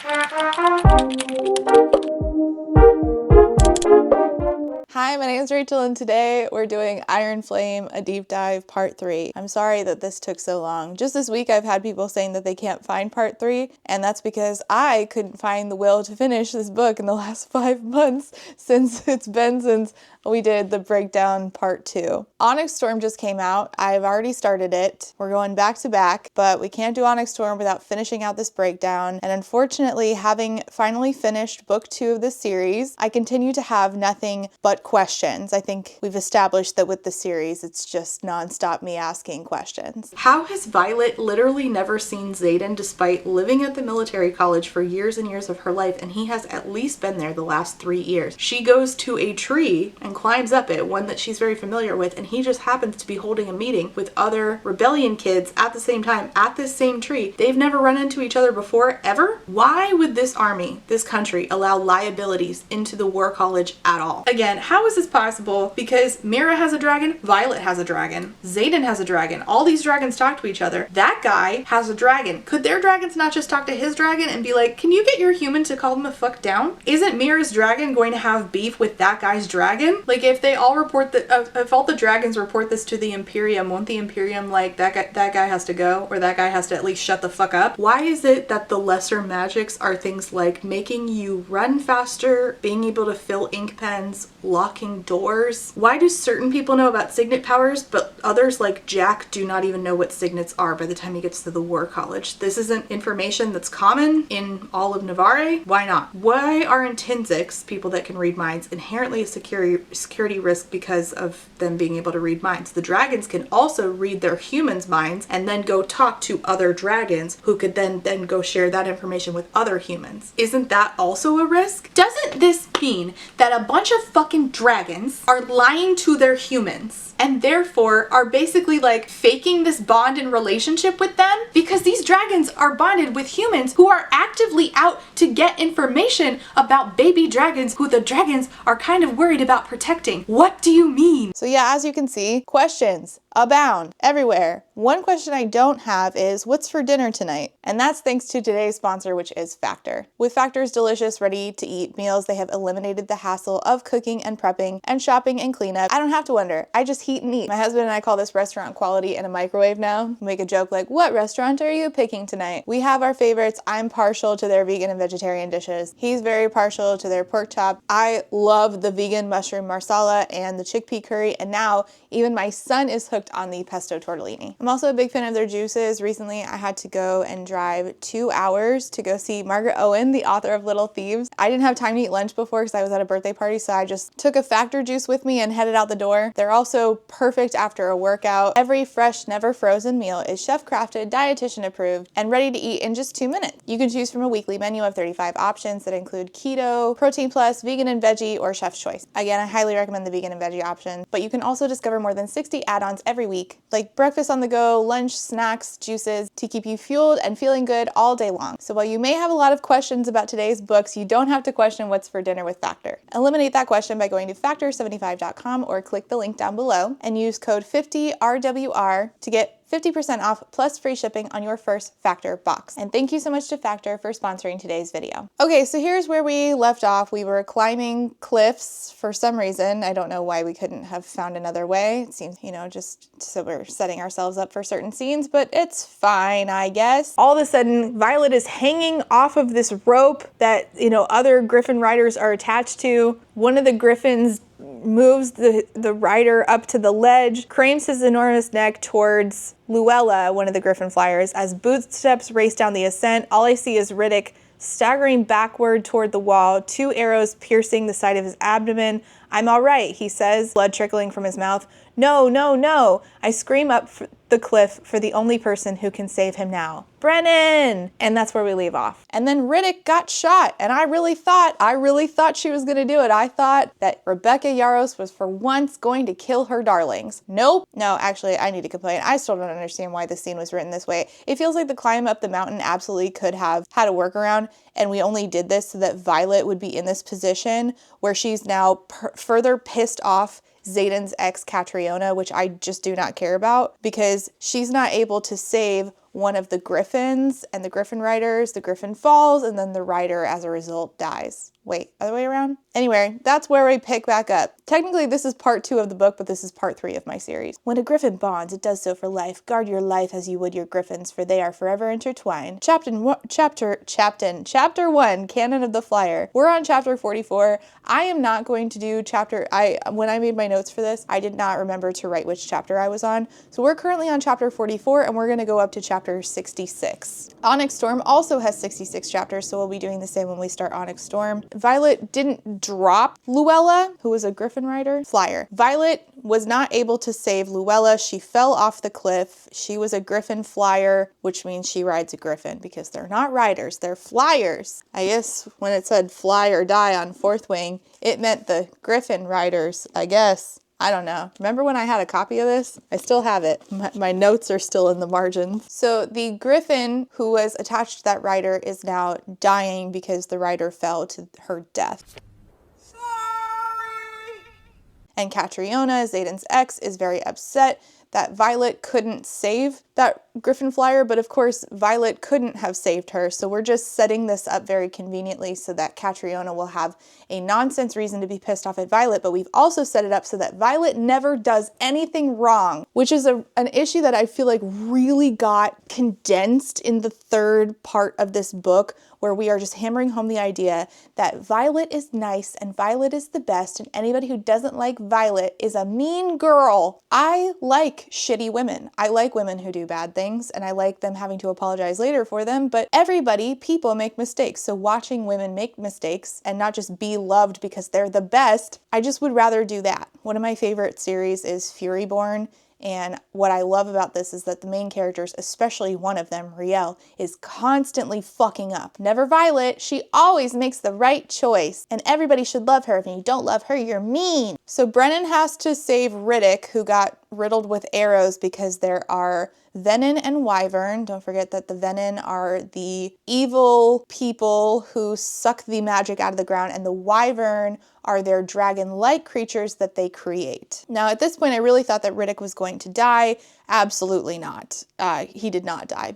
Hi, my name is Rachel, and today we're doing Iron Flame, a deep dive part 3. I'm sorry that this took so long. Just this week I've had people saying that they can't find part 3, and that's because I couldn't find the will to finish this book in the last 5 months since we did the breakdown part 2. Onyx Storm just came out. I've already started it. We're going back to back, but we can't do Onyx Storm without finishing out this breakdown. And unfortunately, having finally finished book 2 of this series, I continue to have nothing but questions. I think we've established that with the series, it's just nonstop me asking questions. How has Violet literally never seen Xaden despite living at the military college for years and years of her life, and he has at least been there the last 3 years? She goes to a tree and climbs up it, one that she's very familiar with, and he just happens to be holding a meeting with other rebellion kids at the same time at this same tree. They've never run into each other before, ever? Why would this army, this country, allow liabilities into the war college at all? Again, how is this possible? Because Mira has a dragon, Violet has a dragon, Xaden has a dragon, all these dragons talk to each other. That guy has a dragon. Could their dragons not just talk to his dragon and be like, can you get your human to calm the fuck down? Isn't Mira's dragon going to have beef with that guy's dragon? Like, if they all report that, if all the dragons report this to the Imperium, won't the Imperium like, that guy has to go, or that guy has to at least shut the fuck up? Why is it that the lesser magics are things like making you run faster, being able to fill ink pens, locking doors? Why do certain people know about signet powers, but others like Jack do not even know what signets are by the time he gets to the war college? This isn't information that's common in all of Navarre. Why not? Why are intrinsics, people that can read minds, inherently a security risk because of them being able to read minds? The dragons can also read their humans' minds and then go talk to other dragons who could then go share that information with other humans. Isn't that also a risk? Doesn't this mean that a bunch of fucking dragons are lying to their humans and therefore are basically like faking this bond and relationship with them? Because these dragons are bonded with humans who are actively out to get information about baby dragons who the dragons are kind of worried about protecting. What do you mean? So yeah, as you can see, questions abound everywhere. One question I don't have is, what's for dinner tonight? And that's thanks to today's sponsor, which is Factor. With Factor's delicious, ready-to-eat meals, they have eliminated the hassle of cooking and prepping and shopping and cleanup. I don't have to wonder. I just heat and eat. My husband and I call this restaurant quality in a microwave now. We make a joke like, what restaurant are you picking tonight? We have our favorites. I'm partial to their vegan and vegetarian dishes. He's very partial to their pork chop. I love the vegan mushroom marsala and the chickpea curry, and now even my son is hooked on the pesto tortellini. I'm also a big fan of their juices. Recently, I had to go and drive 2 hours to go see Margaret Owen, the author of Little Thieves. I didn't have time to eat lunch before because I was at a birthday party, so I just took a Factor juice with me and headed out the door. They're also perfect after a workout. Every fresh, never frozen meal is chef-crafted, dietitian approved, and ready to eat in just 2 minutes. You can choose from a weekly menu of 35 options that include keto, protein plus, vegan and veggie, or chef's choice. Again, I highly recommend the vegan and veggie option, but you can also discover more than 60 add-ons every week, like breakfast on the go, lunch, snacks, juices, to keep you fueled and feeling good all day long. So while you may have a lot of questions about today's books, you don't have to question what's for dinner with Factor. Eliminate that question by going to factor75.com or click the link down below and use code 50RWR to get 50% off plus free shipping on your first Factor box. And thank you so much to Factor for sponsoring today's video. Okay, so here's where we left off. We were climbing cliffs for some reason. I don't know why we couldn't have found another way. It seems, just so we're setting ourselves up for certain scenes, but it's fine, I guess. All of a sudden, Violet is hanging off of this rope that, other Griffin riders are attached to. One of the Griffins moves the rider up to the ledge, cranes his enormous neck towards Luella, one of the Griffin flyers. As footsteps race down the ascent, all I see is Riddick staggering backward toward the wall, 2 arrows piercing the side of his abdomen. I'm all right, he says, blood trickling from his mouth. No, no, no. I scream up the cliff for the only person who can save him now. Brennan! And that's where we leave off. And then Riddick got shot, and I really thought she was gonna do it. I thought that Rebecca Yarros was for once going to kill her darlings. Nope. No, actually, I need to complain. I still don't understand why this scene was written this way. It feels like the climb up the mountain absolutely could have had a workaround, and we only did this so that Violet would be in this position where she's now further pissed off Xaden's ex Catriona, which I just do not care about, because she's not able to save one of the griffins and the griffin riders. The griffin falls, and then the rider, as a result, dies. Wait, other way around? Anyway, that's where we pick back up. Technically, this is part 2 of the book, but this is part 3 of my series. When a griffin bonds, it does so for life. Guard your life as you would your griffins, for they are forever intertwined. Chapter 1, Canon of the Flyer. We're on chapter 44. I am not going to do when I made my notes for this, I did not remember to write which chapter I was on. So we're currently on chapter 44, and we're going to go up to chapter 66. Onyx Storm also has 66 chapters, so we'll be doing the same when we start Onyx Storm. Violet didn't drop Luella, who was a griffin rider, flyer. Violet was not able to save Luella. She fell off the cliff. She was a griffin flyer, which means she rides a griffin, because they're not riders, they're flyers. I guess when it said fly or die on Fourth Wing, it meant the griffin riders, I guess. I don't know. Remember when I had a copy of this? I still have it. My notes are still in the margins. So the griffin who was attached to that rider is now dying because the rider fell to her death. Sorry. And Catriona, Xaden's ex, is very upset that Violet couldn't save that griffin flyer, but of course Violet couldn't have saved her, so we're just setting this up very conveniently so that Catriona will have a nonsense reason to be pissed off at Violet, but we've also set it up so that Violet never does anything wrong, which is an issue that I feel like really got condensed in the 3rd part of this book, where we are just hammering home the idea that Violet is nice and Violet is the best, and anybody who doesn't like Violet is a mean girl. I like shitty women. I like women who do bad things, and I like them having to apologize later for them, but people make mistakes, so watching women make mistakes and not just be loved because they're the best, I just would rather do that. One of my favorite series is Furyborn, and what I love about this is that the main characters, especially one of them, Riel, is constantly fucking up. Never Violet, she always makes the right choice, and everybody should love her. If you don't love her, you're mean. So Brennan has to save Riddick, who got riddled with arrows because there are Venin and Wyvern. Don't forget that the Venin are the evil people who suck the magic out of the ground, and the Wyvern are their dragon-like creatures that they create. Now, at this point, I really thought that Riddick was going to die. Absolutely not. He did not die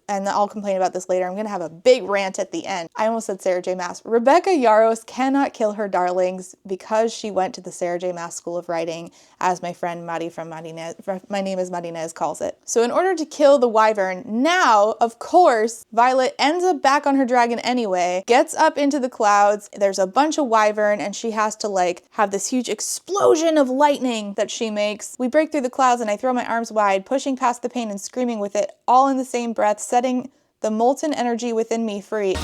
and I'll complain about this later. I'm going to have a big rant at the end. I almost said Sarah J. Maas. Rebecca Yarros cannot kill her darlings because she went to the Sarah J. Maas School of Writing, as my friend Madi from My Name is Madinez calls it. So in order to kill the Wyvern, now, of course, Violet ends up back on her dragon anyway, gets up into the clouds, there's a bunch of Wyvern, and she has to have this huge explosion of lightning that she makes. We break through the clouds and I throw my arms wide, pushing past the pain and screaming with it all in the same breath, setting the molten energy within me free.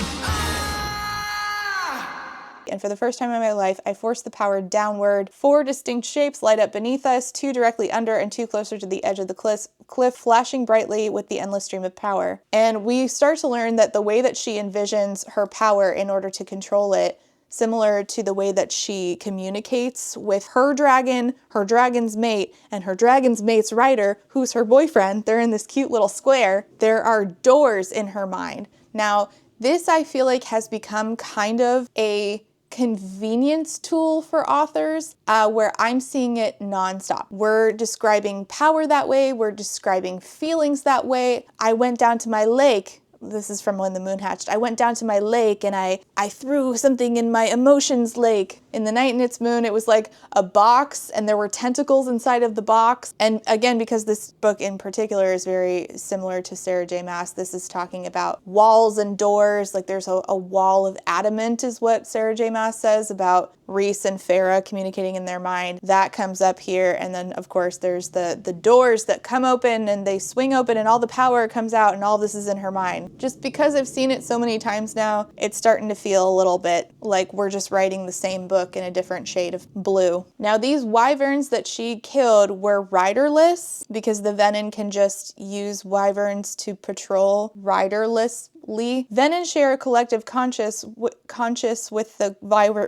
And for the first time in my life, I force the power downward. 4 distinct shapes light up beneath us, 2 directly under and 2 closer to the edge of the cliff, flashing brightly with the endless stream of power. And we start to learn that the way that she envisions her power in order to control it, similar to the way that she communicates with her dragon, her dragon's mate, and her dragon's mate's rider, who's her boyfriend. They're in this cute little square. There are doors in her mind. Now, this I feel like has become kind of a convenience tool for authors, where I'm seeing it nonstop. We're describing power that way. We're describing feelings that way. I went down to my lake. This is from When the Moon Hatched. I went down to my lake and I threw something in my emotions lake. In The Night and Its Moon, it was like a box and there were tentacles inside of the box. And again, because this book in particular is very similar to Sarah J. Maas, this is talking about walls and doors. Like there's a wall of adamant is what Sarah J. Maas says about Reese and Farah communicating in their mind. That comes up here. And then of course there's the doors that come open and they swing open and all the power comes out and all this is in her mind. Just because I've seen it so many times now, it's starting to feel a little bit like we're just writing the same book in a different shade of blue. Now these wyverns that she killed were riderless because the Venin can just use wyverns to patrol riderlessly. Venin share a collective conscious with the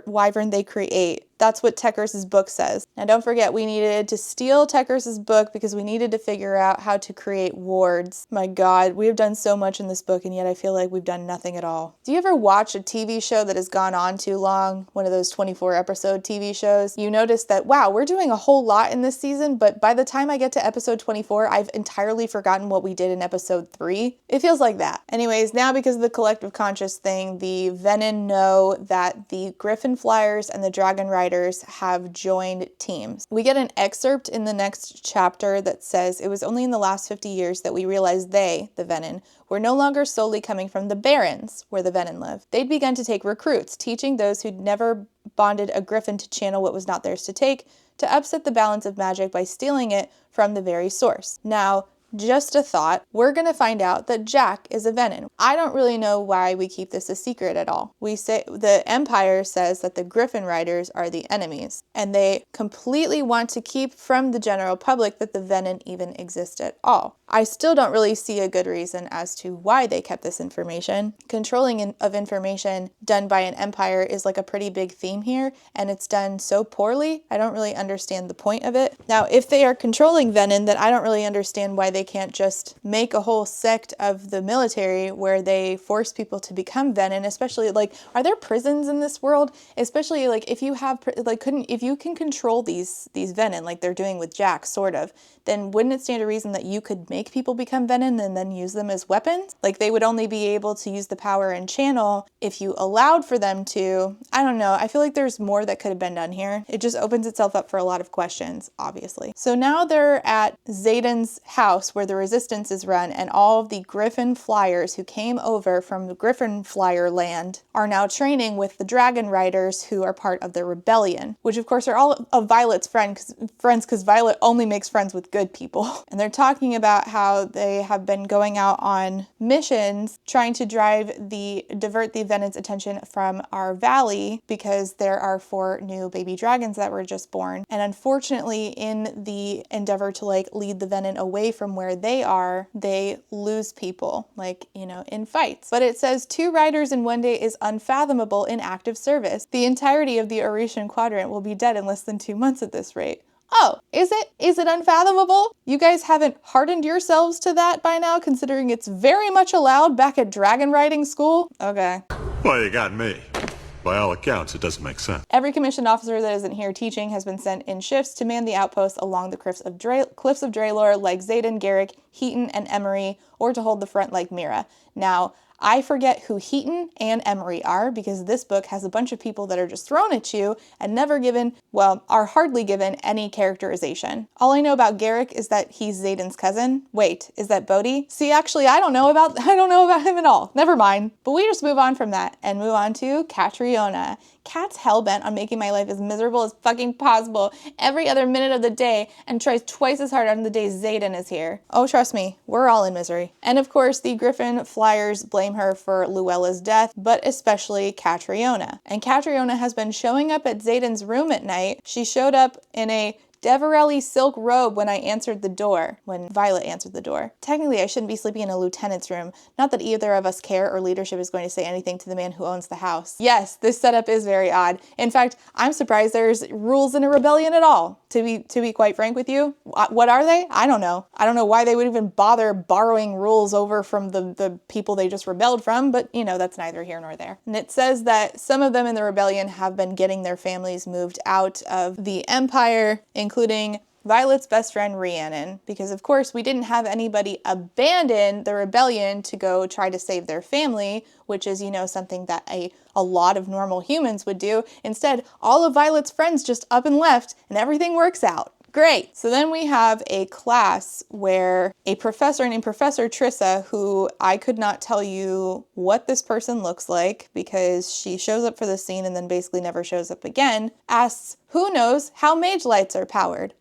wyvern they create. That's what Tekkers's book says. Now don't forget, we needed to steal Tekkers's book because we needed to figure out how to create wards. My God, we have done so much in this book, and yet I feel like we've done nothing at all. Do you ever watch a TV show that has gone on too long? One of those 24 episode TV shows? You notice that, wow, we're doing a whole lot in this season, but by the time I get to episode 24, I've entirely forgotten what we did in episode 3. It feels like that. Anyways, now because of the collective conscious thing, the Venin know that the Griffin Flyers and the Dragon Riders have joined teams. We get an excerpt in the next chapter that says, it was only in the last 50 years that we realized they, the Venin, were no longer solely coming from the Barrens, where the Venin live. They'd begun to take recruits, teaching those who'd never bonded a griffin to channel what was not theirs to take, to upset the balance of magic by stealing it from the very source. Now, just a thought, we're going to find out that Jack is a Venin. I don't really know why we keep this a secret at all. We say the Empire says that the Griffin Riders are the enemies, and they completely want to keep from the general public that the Venin even exist at all. I still don't really see a good reason as to why they kept this information. Controlling of information done by an empire is like a pretty big theme here, and it's done so poorly, I don't really understand the point of it. Now, if they are controlling Venin, then I don't really understand why they can't just make a whole sect of the military where they force people to become Venin, especially, like, are there prisons in this world? Especially, like, if you have, like, if you can control these Venin, like they're doing with Jack, sort of, then wouldn't it stand to reason that you could make people become Venin and then use them as weapons? Like, they would only be able to use the power and channel if you allowed for them to. I don't know. I feel like there's more that could have been done here. It just opens itself up for a lot of questions, obviously. So now they're at Xaden's house where the resistance is run, and all of the Griffin Flyers who came over from the Griffin Flyer land are now training with the Dragon Riders who are part of the rebellion, which of course are all of Violet's friends because Violet only makes friends with good people. And they're talking about how they have been going out on missions trying to divert the Venin's attention from our valley because there are 4 new baby dragons that were just born. And unfortunately, in the endeavor to like lead the Venin away from where they are, they lose people, like, you know, in fights. But it says 2 riders in one day is unfathomable in active service. The entirety of the Oretian quadrant will be dead in less than 2 months at this rate. Oh, is it? Is it unfathomable? You guys haven't hardened yourselves to that by now, considering it's very much allowed back at dragon riding school? Okay. Well, you got me. By all accounts, it doesn't make sense. Every commissioned officer that isn't here teaching has been sent in shifts to man the outposts along the cliffs of Draelor, like Xaden, Garrick, Heaton, and Emery, or to hold the front like Mira. Now, I forget who Heaton and Emery are because this book has a bunch of people that are just thrown at you and never given, well, are hardly given any characterization. All I know about Garrick is that he's Xaden's cousin. Wait, is that Bodhi? See, actually, I don't know about him at all. Never mind. But we just move on from that and move on to Catriona. Kat's hellbent on making my life as miserable as fucking possible every other minute of the day and tries twice as hard on the days Xaden is here. Oh, trust me, we're all in misery. And of course, the Griffin Flyers blame her for Luella's death, but especially Catriona. And Catriona has been showing up at Xaden's room at night. She showed up in a Deverelli silk robe when Violet answered the door. Technically, I shouldn't be sleeping in a lieutenant's room. Not that either of us care or leadership is going to say anything to the man who owns the house. Yes, this setup is very odd. In fact, I'm surprised there's rules in a rebellion at all. To be quite frank with you, what are they? I don't know. I don't know why they would even bother borrowing rules over from the people they just rebelled from, but you know, that's neither here nor there. And it says that some of them in the rebellion have been getting their families moved out of the Empire, including Violet's best friend Rhiannon, because of course we didn't have anybody abandon the rebellion to go try to save their family, which is, you know, something that a lot of normal humans would do. Instead, all of Violet's friends just up and left and everything works out. Great. So then we have a class where a professor named Professor Trissa, who I could not tell you what this person looks like because she shows up for the scene and then basically never shows up again, asks, who knows how mage lights are powered?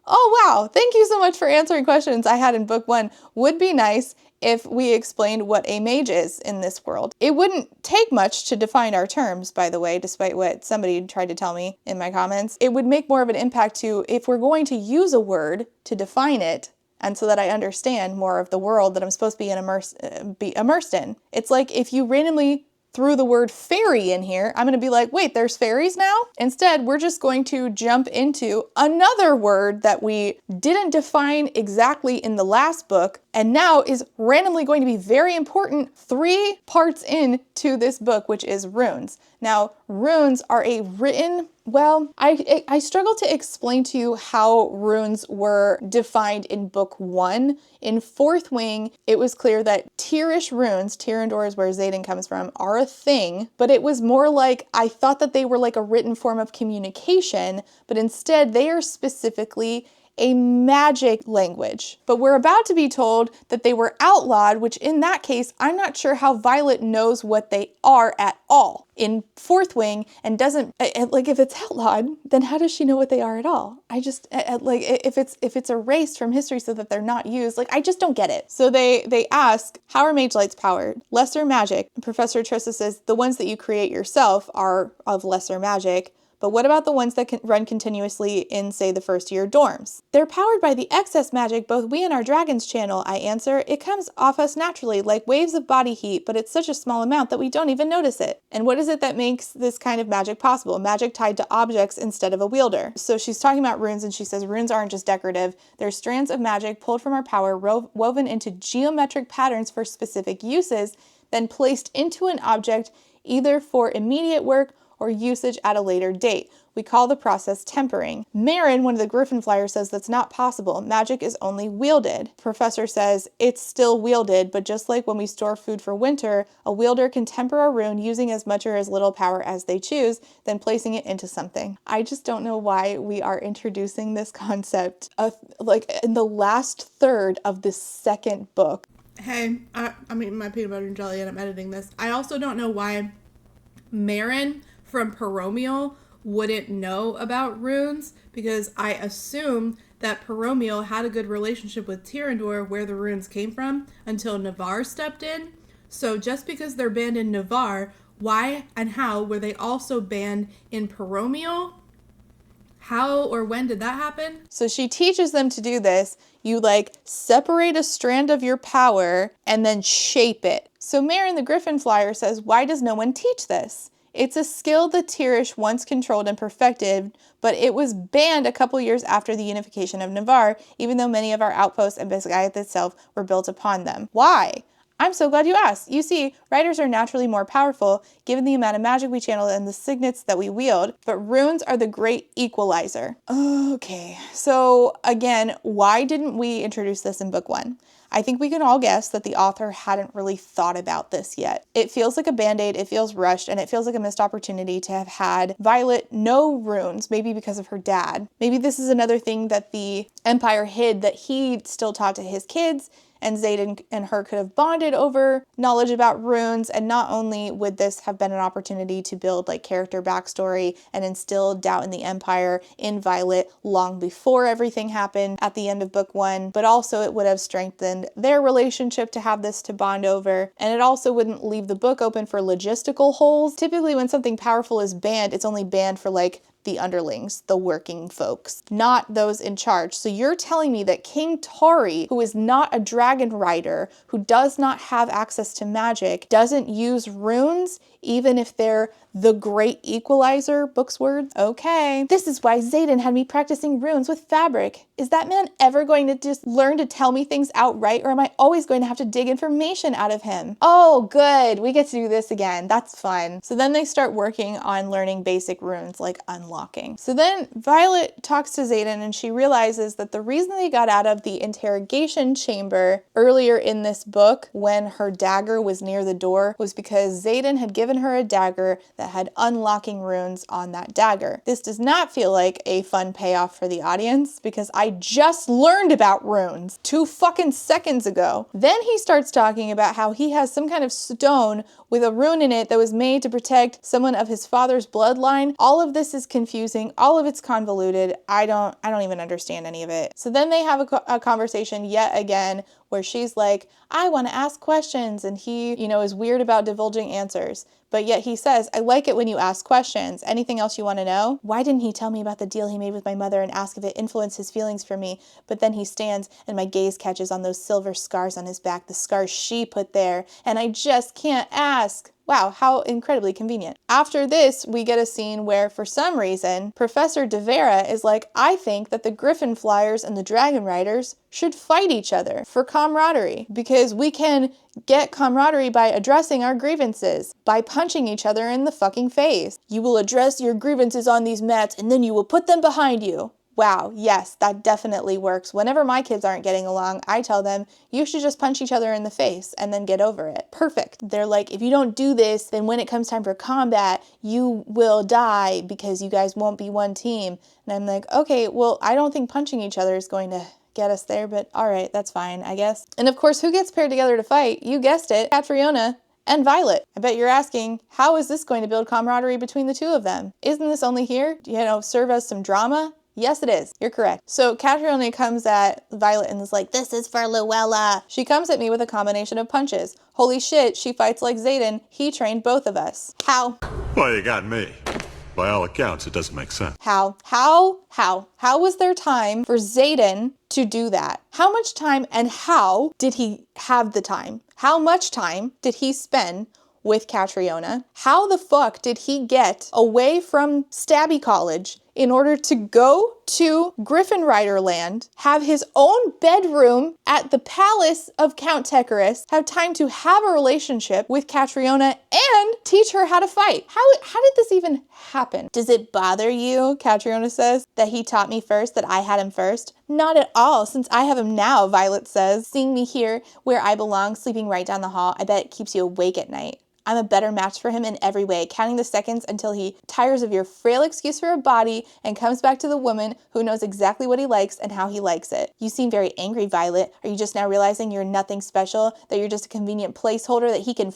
Oh, wow. Thank you so much for answering questions I had in book 1. Would be nice if we explained what a mage is in this world. It wouldn't take much to define our terms, by the way, despite what somebody tried to tell me in my comments. It would make more of an impact to, if we're going to use a word to define it, and so that I understand more of the world that I'm supposed to be immersed in. It's like if you randomly threw the word fairy in here, I'm going to be like, wait, there's fairies now? Instead, we're just going to jump into another word that we didn't define exactly in the last book and now is randomly going to be very important 3 parts into this book, which is runes. Now, runes are a written, well, I struggle to explain to you how runes were defined in book 1. In Fourth Wing, it was clear that Tyrish runes, Tyrandor is where Xaden comes from, are a thing, but it was more like, I thought that they were like a written form of communication, but instead they are specifically a magic language. But we're about to be told that they were outlawed, which in that case, I'm not sure how Violet knows what they are at all in Fourth Wing and doesn't, like if it's outlawed, then how does she know what they are at all? I just, like if it's erased from history so that they're not used, like I just don't get it. So they ask, how are mage lights powered? Lesser magic. Professor Trissa says, the ones that you create yourself are of lesser magic. But what about the ones that can run continuously in, say, the first year dorms? They're powered by the excess magic both we and our dragons channel, I answer. It comes off us naturally, like waves of body heat, but it's such a small amount that we don't even notice it. And what is it that makes this kind of magic possible? Magic tied to objects instead of a wielder. So she's talking about runes, and she says runes aren't just decorative. They're strands of magic pulled from our power, woven into geometric patterns for specific uses, then placed into an object either for immediate work or usage at a later date. We call the process tempering. Marin, one of the Griffin Flyers, says that's not possible. Magic is only wielded. Professor says it's still wielded, but just like when we store food for winter, a wielder can temper a rune using as much or as little power as they choose, then placing it into something. I just don't know why we are introducing this concept of, like, in the last third of the second book. Hey, I'm eating my peanut butter and jelly and I'm editing this. I also don't know why Marin from Peromiel wouldn't know about runes, because I assume that Peromiel had a good relationship with Tyrandor where the runes came from until Navarre stepped in. So just because they're banned in Navarre, why and how were they also banned in Peromiel? How or when did that happen? So she teaches them to do this. You like separate a strand of your power and then shape it. So Marin the Griffin Flyer says, why does no one teach this? It's a skill the Tyrish once controlled and perfected, but it was banned a couple years after the unification of Navarre, even though many of our outposts and Biscayat itself were built upon them. Why? I'm so glad you asked. You see, writers are naturally more powerful, given the amount of magic we channel and the signets that we wield, but runes are the great equalizer. Okay, so again, why didn't we introduce this in book 1? I think we can all guess that the author hadn't really thought about this yet. It feels like a band-aid, it feels rushed, and it feels like a missed opportunity to have had Violet know runes, maybe because of her dad. Maybe this is another thing that the Empire hid that he still taught to his kids, and Xaden and her could have bonded over knowledge about runes, and not only would this have been an opportunity to build like character backstory and instill doubt in the Empire in Violet long before everything happened at the end of book 1, but also it would have strengthened their relationship to have this to bond over, and it also wouldn't leave the book open for logistical holes. Typically when something powerful is banned, it's only banned for like the underlings, the working folks, not those in charge. So you're telling me that King Tari, who is not a dragon rider, who does not have access to magic, doesn't use runes, even if they're the great equalizer, book's words? Okay. This is why Xaden had me practicing runes with fabric. Is that man ever going to just learn to tell me things outright, or am I always going to have to dig information out of him? Oh, good. We get to do this again. That's fun. So then they start working on learning basic runes like unlocking. So then Violet talks to Xaden and she realizes that the reason they got out of the interrogation chamber earlier in this book when her dagger was near the door was because Xaden had given her a dagger that had unlocking runes on that dagger. This does not feel like a fun payoff for the audience because I just learned about runes 2 fucking seconds ago. Then he starts talking about how he has some kind of stone with a rune in it that was made to protect someone of his father's bloodline. All of this is confusing. All of it's convoluted. I don't even understand any of it. So then they have a conversation yet again where she's like, I want to ask questions. And he, is weird about divulging answers. But yet he says, I like it when you ask questions. Anything else you want to know? Why didn't he tell me about the deal he made with my mother and ask if it influenced his feelings for me? But then he stands and my gaze catches on those silver scars on his back, the scars she put there. And I just can't ask. Wow, how incredibly convenient. After this, we get a scene where, for some reason, Professor De Vera is like, I think that the Griffin Flyers and the Dragon Riders should fight each other for camaraderie, because we can get camaraderie by addressing our grievances, by punching each other in the fucking face. You will address your grievances on these mats and then you will put them behind you. Wow, yes, that definitely works. Whenever my kids aren't getting along, I tell them, you should just punch each other in the face and then get over it. Perfect. They're like, if you don't do this, then when it comes time for combat, you will die because you guys won't be one team. And I'm like, okay, well, I don't think punching each other is going to get us there, but all right, that's fine, I guess. And of course, who gets paired together to fight? You guessed it, Catriona and Violet. I bet you're asking, how is this going to build camaraderie between the two of them? Isn't this only here, serve as some drama? Yes, it is. You're correct. So Catriona comes at Violet and is like, this is for Luella. She comes at me with a combination of punches. Holy shit, she fights like Xaden. He trained both of us. How? Well, you got me. By all accounts, it doesn't make sense. How was there time for Xaden to do that? How much time and how did he have the time? How much time did he spend with Catriona? How the fuck did he get away from Stabby College in order to go to Griffin Rider Land, have his own bedroom at the palace of Count Tecarus, have time to have a relationship with Catriona and teach her how to fight? How did this even happen? Does it bother you, Catriona says, that he taught me first, that I had him first? Not at all, since I have him now, Violet says. Seeing me here where I belong, sleeping right down the hall, I bet it keeps you awake at night. I'm a better match for him in every way, counting the seconds until he tires of your frail excuse for a body and comes back to the woman who knows exactly what he likes and how he likes it. You seem very angry, Violet. Are you just now realizing you're nothing special, that you're just a convenient placeholder that he can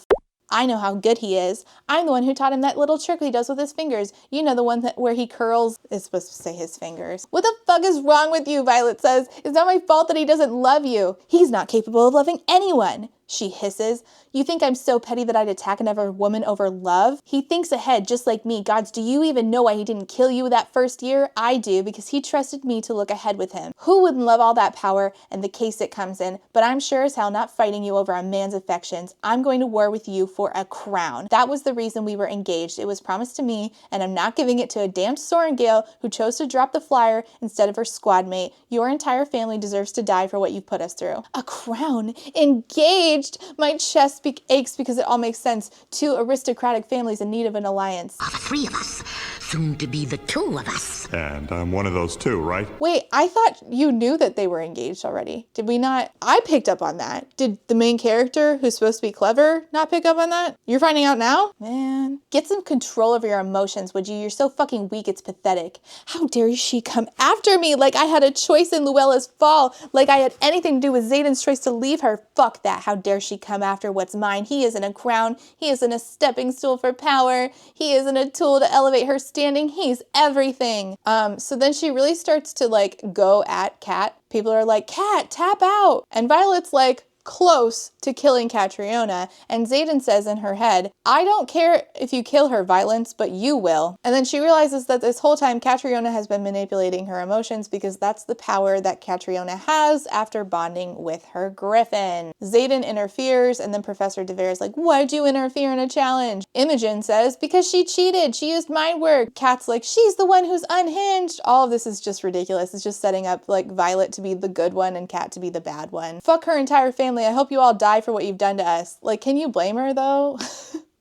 I know how good he is. I'm the one who taught him that little trick he does with his fingers. You know, the one where he curls. It's supposed to say his fingers. What the fuck is wrong with you, Violet says. It's not my fault that he doesn't love you. He's not capable of loving anyone. She hisses. You think I'm so petty that I'd attack another woman over love? He thinks ahead just like me. Gods, do you even know why he didn't kill you that first year? I do, because he trusted me to look ahead with him. Who wouldn't love all that power and the case it comes in? But I'm sure as hell not fighting you over a man's affections. I'm going to war with you for a crown. That was the reason we were engaged. It was promised to me, and I'm not giving it to a damned Sorengale who chose to drop the flyer instead of her squad mate. Your entire family deserves to die for what you've put us through. A crown? Engaged? My chest aches because it all makes sense. Two aristocratic families in need of an alliance. The three of us, soon to be the two of us. And I'm one of those two, right? Wait, I thought you knew that they were engaged already. Did we not? I picked up on that. Did the main character, who's supposed to be clever, not pick up on that? You're finding out now? Man, get some control over your emotions, would you? You're so fucking weak, it's pathetic. How dare she come after me like I had a choice in Luella's fall, like I had anything to do with Xaden's choice to leave her. Fuck that. How dare she come after what's mine? He isn't a crown. He isn't a stepping stool for power. He isn't a tool to elevate her standing. He's everything. So then she really starts to go at Cat. People are like, Cat, tap out. And Violet's like, close to killing Catriona, and Xaden says in her head, I don't care if you kill her, Violence, but you will. And then she realizes that this whole time Catriona has been manipulating her emotions because that's the power that Catriona has after bonding with her griffin. Xaden interferes, and then Professor De Vera is like, why'd you interfere in a challenge? Imogen says, because she cheated. She used mind work. Cat's like, she's the one who's unhinged. All of this is just ridiculous. It's just setting up Violet to be the good one and Cat to be the bad one. Fuck her entire family. I hope you all die for what you've done to us. Can you blame her though?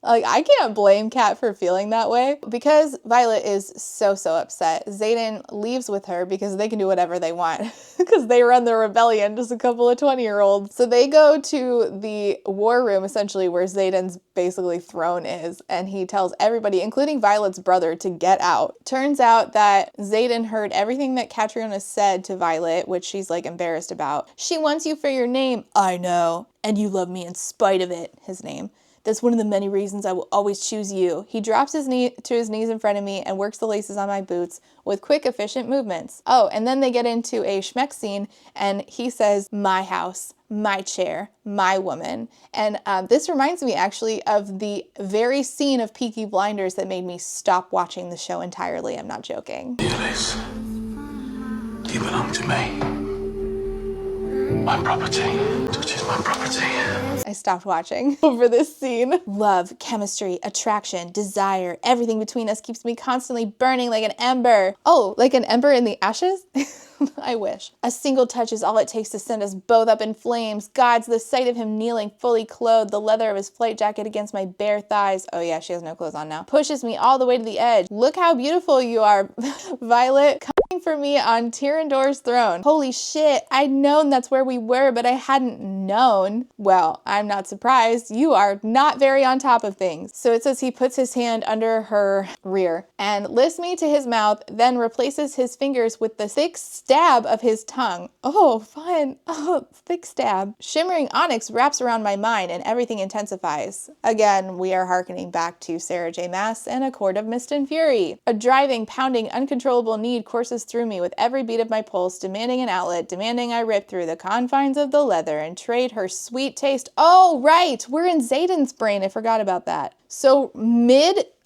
I can't blame Cat for feeling that way because Violet is so upset. Xaden leaves with her because they can do whatever they want because they run the rebellion, just a couple of 20-year-olds. So they go to the war room essentially where Xaden's basically throne is, and he tells everybody, including Violet's brother, to get out. Turns out that Xaden heard everything that Catriona said to Violet, which she's embarrassed about. She wants you for your name. I know. And you love me in spite of it. His name. That's one of the many reasons I will always choose you. He drops his knee to his knees in front of me and works the laces on my boots with quick, efficient movements. Oh, and then they get into a schmeck scene, and he says, my house, my chair, my woman. And this reminds me actually of the very scene of Peaky Blinders that made me stop watching the show entirely. I'm not joking. You belong to me. My property. Touches my property. I stopped watching over this scene. Love, chemistry, attraction, desire, everything between us keeps me constantly burning like an ember. Oh, like an ember in the ashes? I wish. A single touch is all it takes to send us both up in flames. God's the sight of him kneeling, fully clothed, the leather of his flight jacket against my bare thighs. Oh yeah, she has no clothes on now. Pushes me all the way to the edge. Look how beautiful you are, Violet. Coming for me on Tyrandor's throne. Holy shit, I'd known that's where we were, but I hadn't known. Well, I'm not surprised. You are not very on top of things. So it says he puts his hand under her rear and lifts me to his mouth, then replaces his fingers with the thick stab of his tongue. Oh, fun. Oh, thick stab. Shimmering onyx wraps around my mind and everything intensifies. Again, we are hearkening back to Sarah J. Maas and A Court of Mist and Fury. A driving, pounding, uncontrollable need courses through me with every beat of my pulse, demanding an outlet, demanding I rip through the confines of the leather and trade her sweet taste. Oh, right. We're in Zayden's brain. I forgot about that. So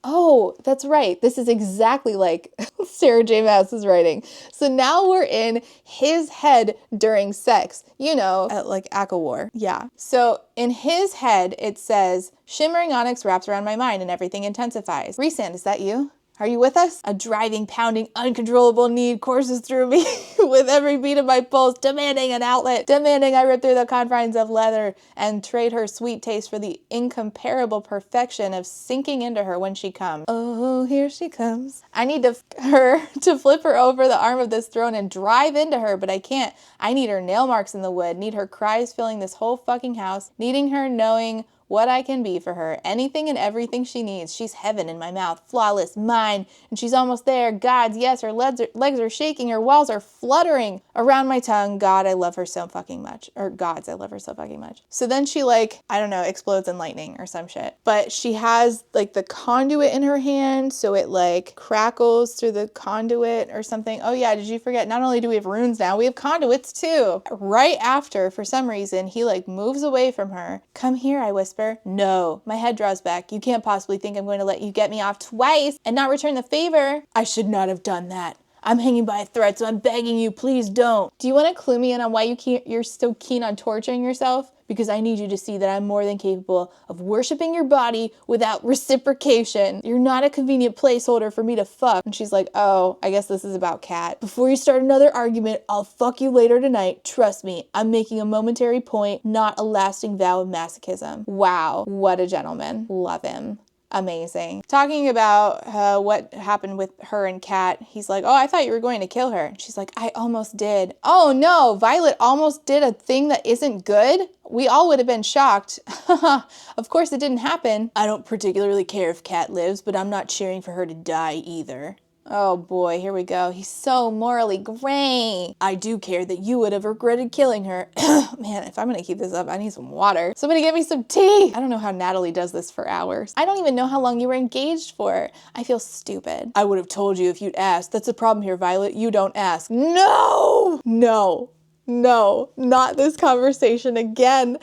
oh, that's right. This is exactly like Sarah J. Maas's writing. So now we're in his head during sex, you know, at like ACOWAR. Yeah. So in his head, it says, shimmering onyx wraps around my mind and everything intensifies. Rhysand, is that you? Are you with us? A driving, pounding, uncontrollable need courses through me with every beat of my pulse, demanding an outlet, demanding I rip through the confines of leather and trade her sweet taste for the incomparable perfection of sinking into her when she comes. Oh, here she comes. I need her to flip her over the arm of this throne and drive into her, but I can't. I need her nail marks in the wood, need her cries filling this whole fucking house, needing her knowing what I can be for her, anything and everything she needs. She's heaven in my mouth, flawless, mine, and she's almost there. God's, yes, her legs are shaking, her walls are fluttering around my tongue. God, I love her so fucking much. Or God's, I love her so fucking much. So then she like, I don't know, explodes in lightning or some shit. But she has like the conduit in her hand, so it like crackles through the conduit or something. Oh yeah, did you forget? Not only do we have runes now, we have conduits too. Right after, for some reason, he like moves away from her. Come here, I whisper. No, my head draws back. You can't possibly think I'm going to let you get me off twice and not return the favor. I should not have done that. I'm hanging by a thread, so I'm begging you, please don't. Do you want to clue me in on why you're so keen on torturing yourself? Because I need you to see that I'm more than capable of worshiping your body without reciprocation. You're not a convenient placeholder for me to fuck. And she's like, oh, I guess this is about Kat. Before you start another argument, I'll fuck you later tonight. Trust me, I'm making a momentary point, not a lasting vow of masochism. Wow, what a gentleman. Love him. Amazing. Talking about what happened with her and Kat, he's like, oh, I thought you were going to kill her. And she's like, I almost did. Oh no, Violet almost did a thing that isn't good? We all would have been shocked. Of course it didn't happen. I don't particularly care if Kat lives, but I'm not cheering for her to die either. Oh boy, here we go. He's so morally gray. I do care that you would have regretted killing her. Man, if I'm gonna keep this up, I need some water. Somebody get me some tea. I don't know how Natalie does this for hours. I don't even know how long you were engaged for. I feel stupid. I would have told you if you'd asked. That's the problem here, Violet. You don't ask. No! No. No, not this conversation again.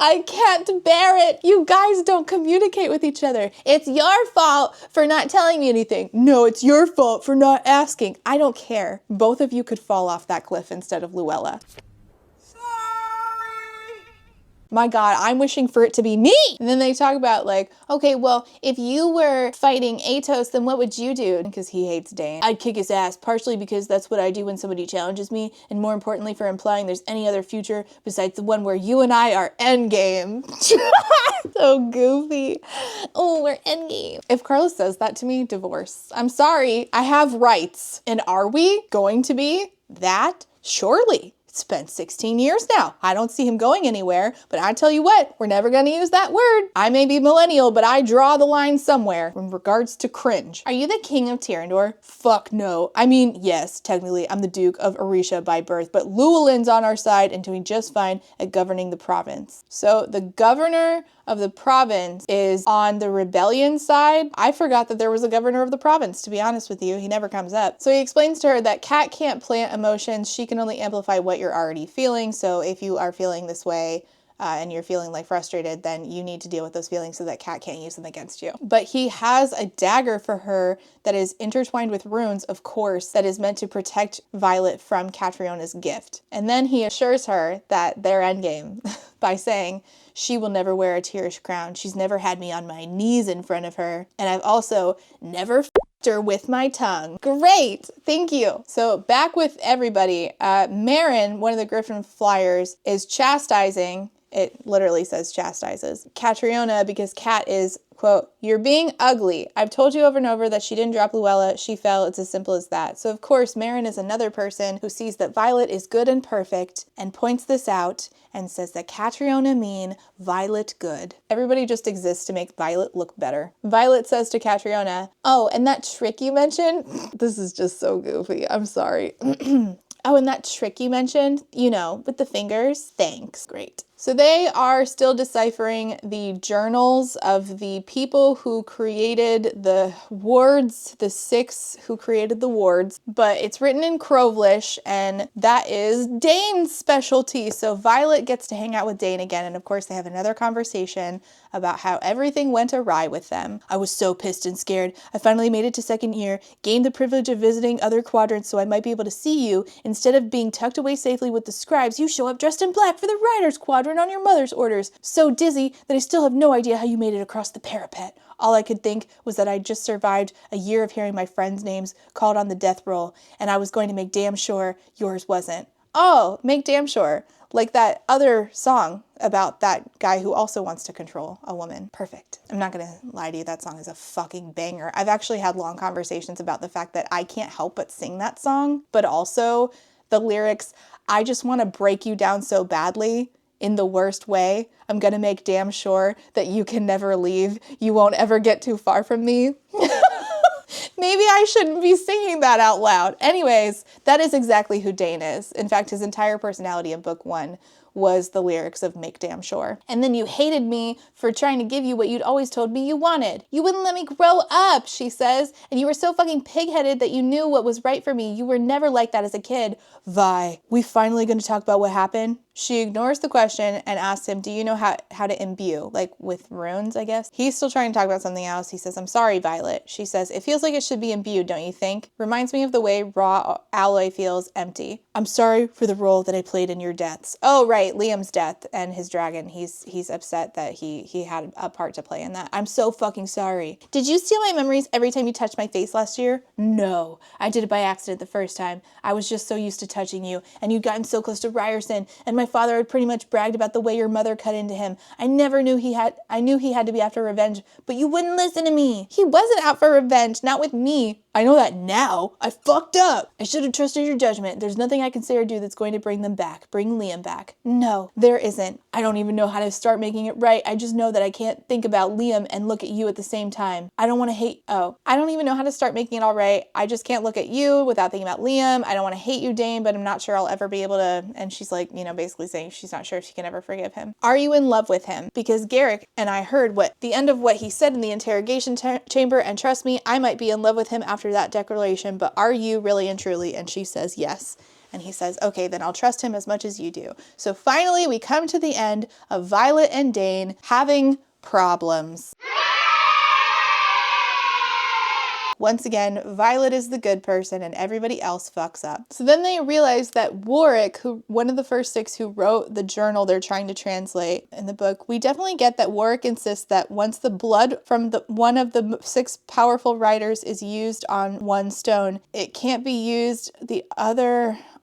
I can't bear it. You guys don't communicate with each other. It's your fault for not telling me anything. No, it's your fault for not asking. I don't care. Both of you could fall off that cliff instead of Luella. My God, I'm wishing for it to be me. And then they talk about like, okay, well, if you were fighting Atos, then what would you do? Because he hates Dane. I'd kick his ass, partially because that's what I do when somebody challenges me, and more importantly for implying there's any other future besides the one where you and I are endgame. So goofy. Oh, we're endgame. If Carlos says that to me, divorce. I'm sorry, I have rights. And are we going to be that? Surely. It's been 16 years now. I don't see him going anywhere, but I tell you what, we're never going to use that word. I may be millennial, but I draw the line somewhere in regards to cringe. Are you the king of Tyrandor? Fuck no. I mean, yes, technically I'm the Duke of Orisha by birth, but Llewellyn's on our side and doing just fine at governing the province. So the governor of the province is on the rebellion side. I forgot that there was a governor of the province, to be honest with you. He never comes up. So he explains to her that Kat can't plant emotions. She can only amplify what you're already feeling. So if you are feeling this way, and you're feeling like frustrated, then you need to deal with those feelings so that Cat can't use them against you. But he has a dagger for her that is intertwined with runes, of course, that is meant to protect Violet from Catriona's gift. And then he assures her that their endgame by saying, she will never wear a Tirish crown. She's never had me on my knees in front of her. And I've also never f***ed her with my tongue. Great. Thank you. So back with everybody. Marin, one of the Griffin Flyers, is chastising. It literally says chastises Catriona because Cat is, quote, "You're being ugly. I've told you over and over that she didn't drop Luella. She fell. It's as simple as that." So, of course, Marin is another person who sees that Violet is good and perfect and points this out and says that Catriona mean Violet good. Everybody just exists to make Violet look better. Violet says to Catriona, "Oh, and that trick you mentioned?" This is just so goofy. I'm sorry. "Oh, and that trick you mentioned, you know, with the fingers? Thanks." Great. So they are still deciphering the journals of the people who created the wards, the 6 who created the wards, but it's written in Crovelish, and that is Dane's specialty. So Violet gets to hang out with Dane again, and of course they have another conversation about how everything went awry with them. "I was so pissed and scared. I finally made it to second year, gained the privilege of visiting other quadrants so I might be able to see you. Instead of being tucked away safely with the scribes, you show up dressed in black for the Riders Quadrant on your mother's orders. So dizzy that I still have no idea how you made it across the parapet. All I could think was that I just survived a year of hearing my friends' names called on the death roll, and I was going to make damn sure yours wasn't." Oh, make damn sure. Like that other song about that guy who also wants to control a woman. Perfect. I'm not gonna lie to you, that song is a fucking banger. I've actually had long conversations about the fact that I can't help but sing that song, but also the lyrics, "I just want to break you down so badly in the worst way. I'm gonna make damn sure that you can never leave. You won't ever get too far from me." Maybe I shouldn't be singing that out loud. Anyways, that is exactly who Dane is. In fact, his entire personality in book 1 was the lyrics of Make Damn Sure. "And then you hated me for trying to give you what you'd always told me you wanted. You wouldn't let me grow up," she says, "and you were so fucking pig-headed that you knew what was right for me. You were never like that as a kid. Vi, we finally gonna talk about what happened?" She ignores the question and asks him, "Do you know how to imbue?" Like with runes, I guess. He's still trying to talk about something else. He says, "I'm sorry, Violet." She says, "It feels like it should be imbued, don't you think? Reminds me of the way raw alloy feels empty. I'm sorry for the role that I played in your deaths." Oh, right, Liam's death and his dragon. He's upset that he had a part to play in that. "I'm so fucking sorry. Did you steal my memories every time you touched my face last year?" "No, I did it by accident the first time. I was just so used to touching you, and you'd gotten so close to Ryerson, and my father had pretty much bragged about the way your mother cut into him. I knew he had to be after revenge, but you wouldn't listen to me." "He wasn't out for revenge, not with me. I know that now. I fucked up. I should have trusted your judgment. There's nothing I can say or do that's going to bring them back. Bring Liam back." "No, there isn't. I don't even know how to start making it right. I just know that I can't think about Liam and look at you at the same time. I don't even know how to start making it all right. I just can't look at you without thinking about Liam. I don't want to hate you, Dane, but I'm not sure I'll ever be able to." And she's like, basically saying she's not sure if she can ever forgive him. "Are you in love with him? Because Garrick and I heard the end of what he said in the interrogation chamber, and trust me, I might be in love with him after that declaration, but are you really and truly?" And she says yes. And he says, "Okay, then I'll trust him as much as you do." So finally, we come to the end of Violet and Dane having problems. Once again, Violet is the good person and everybody else fucks up. So then they realize that Warwick, one of the first 6 who wrote the journal they're trying to translate in the book, we definitely get that Warwick insists that once the blood from one of the 6 powerful writers is used on one stone, it can't be used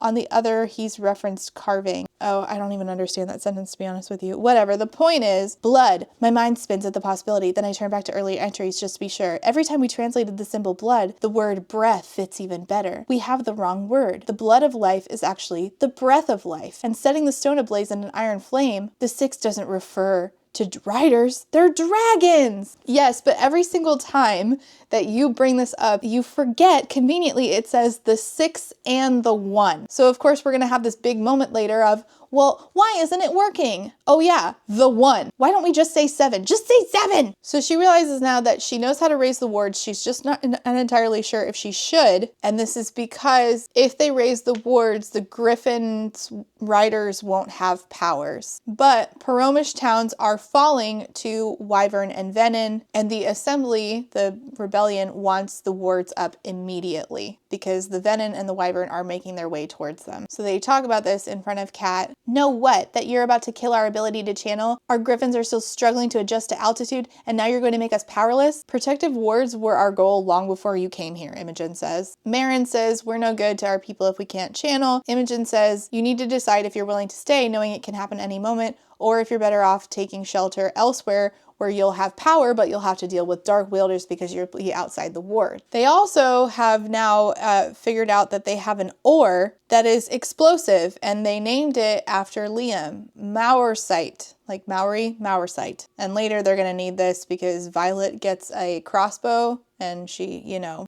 on the other. He's referenced carving. Oh, I don't even understand that sentence, to be honest with you. Whatever. The point is, blood. My mind spins at the possibility. Then I turn back to earlier entries just to be sure. Every time we translated the symbol blood, the word breath fits even better. We have the wrong word. The blood of life is actually the breath of life. And setting the stone ablaze in an iron flame, the 6 doesn't refer to riders, they're dragons. Yes, but every single time that you bring this up, you forget, conveniently, it says the 6 and the 1. So of course we're going to have this big moment later of, Well, why isn't it working? Oh yeah, the one. Why don't we just say 7? Just say 7! So she realizes now that she knows how to raise the wards. She's just not entirely sure if she should. And this is because if they raise the wards, the Griffin's riders won't have powers. But Paromish towns are falling to Wyvern and Venin, and the assembly, the rebellion, wants the wards up immediately because the Venin and the Wyvern are making their way towards them. So they talk about this in front of Kat. Know what? That you're about to kill our ability to channel? Our Griffins are still struggling to adjust to altitude, and now you're going to make us powerless? Protective wards were our goal long before you came here, Imogen says. Marin says, we're no good to our people if we can't channel. Imogen says, you need to decide if you're willing to stay, knowing it can happen any moment, or if you're better off taking shelter elsewhere where you'll have power, but you'll have to deal with dark wielders because you're outside the ward. They also have now figured out that they have an ore that is explosive, and they named it after Liam, Mauersite, like Maori, Mauersite. And later they're gonna need this because Violet gets a crossbow and she,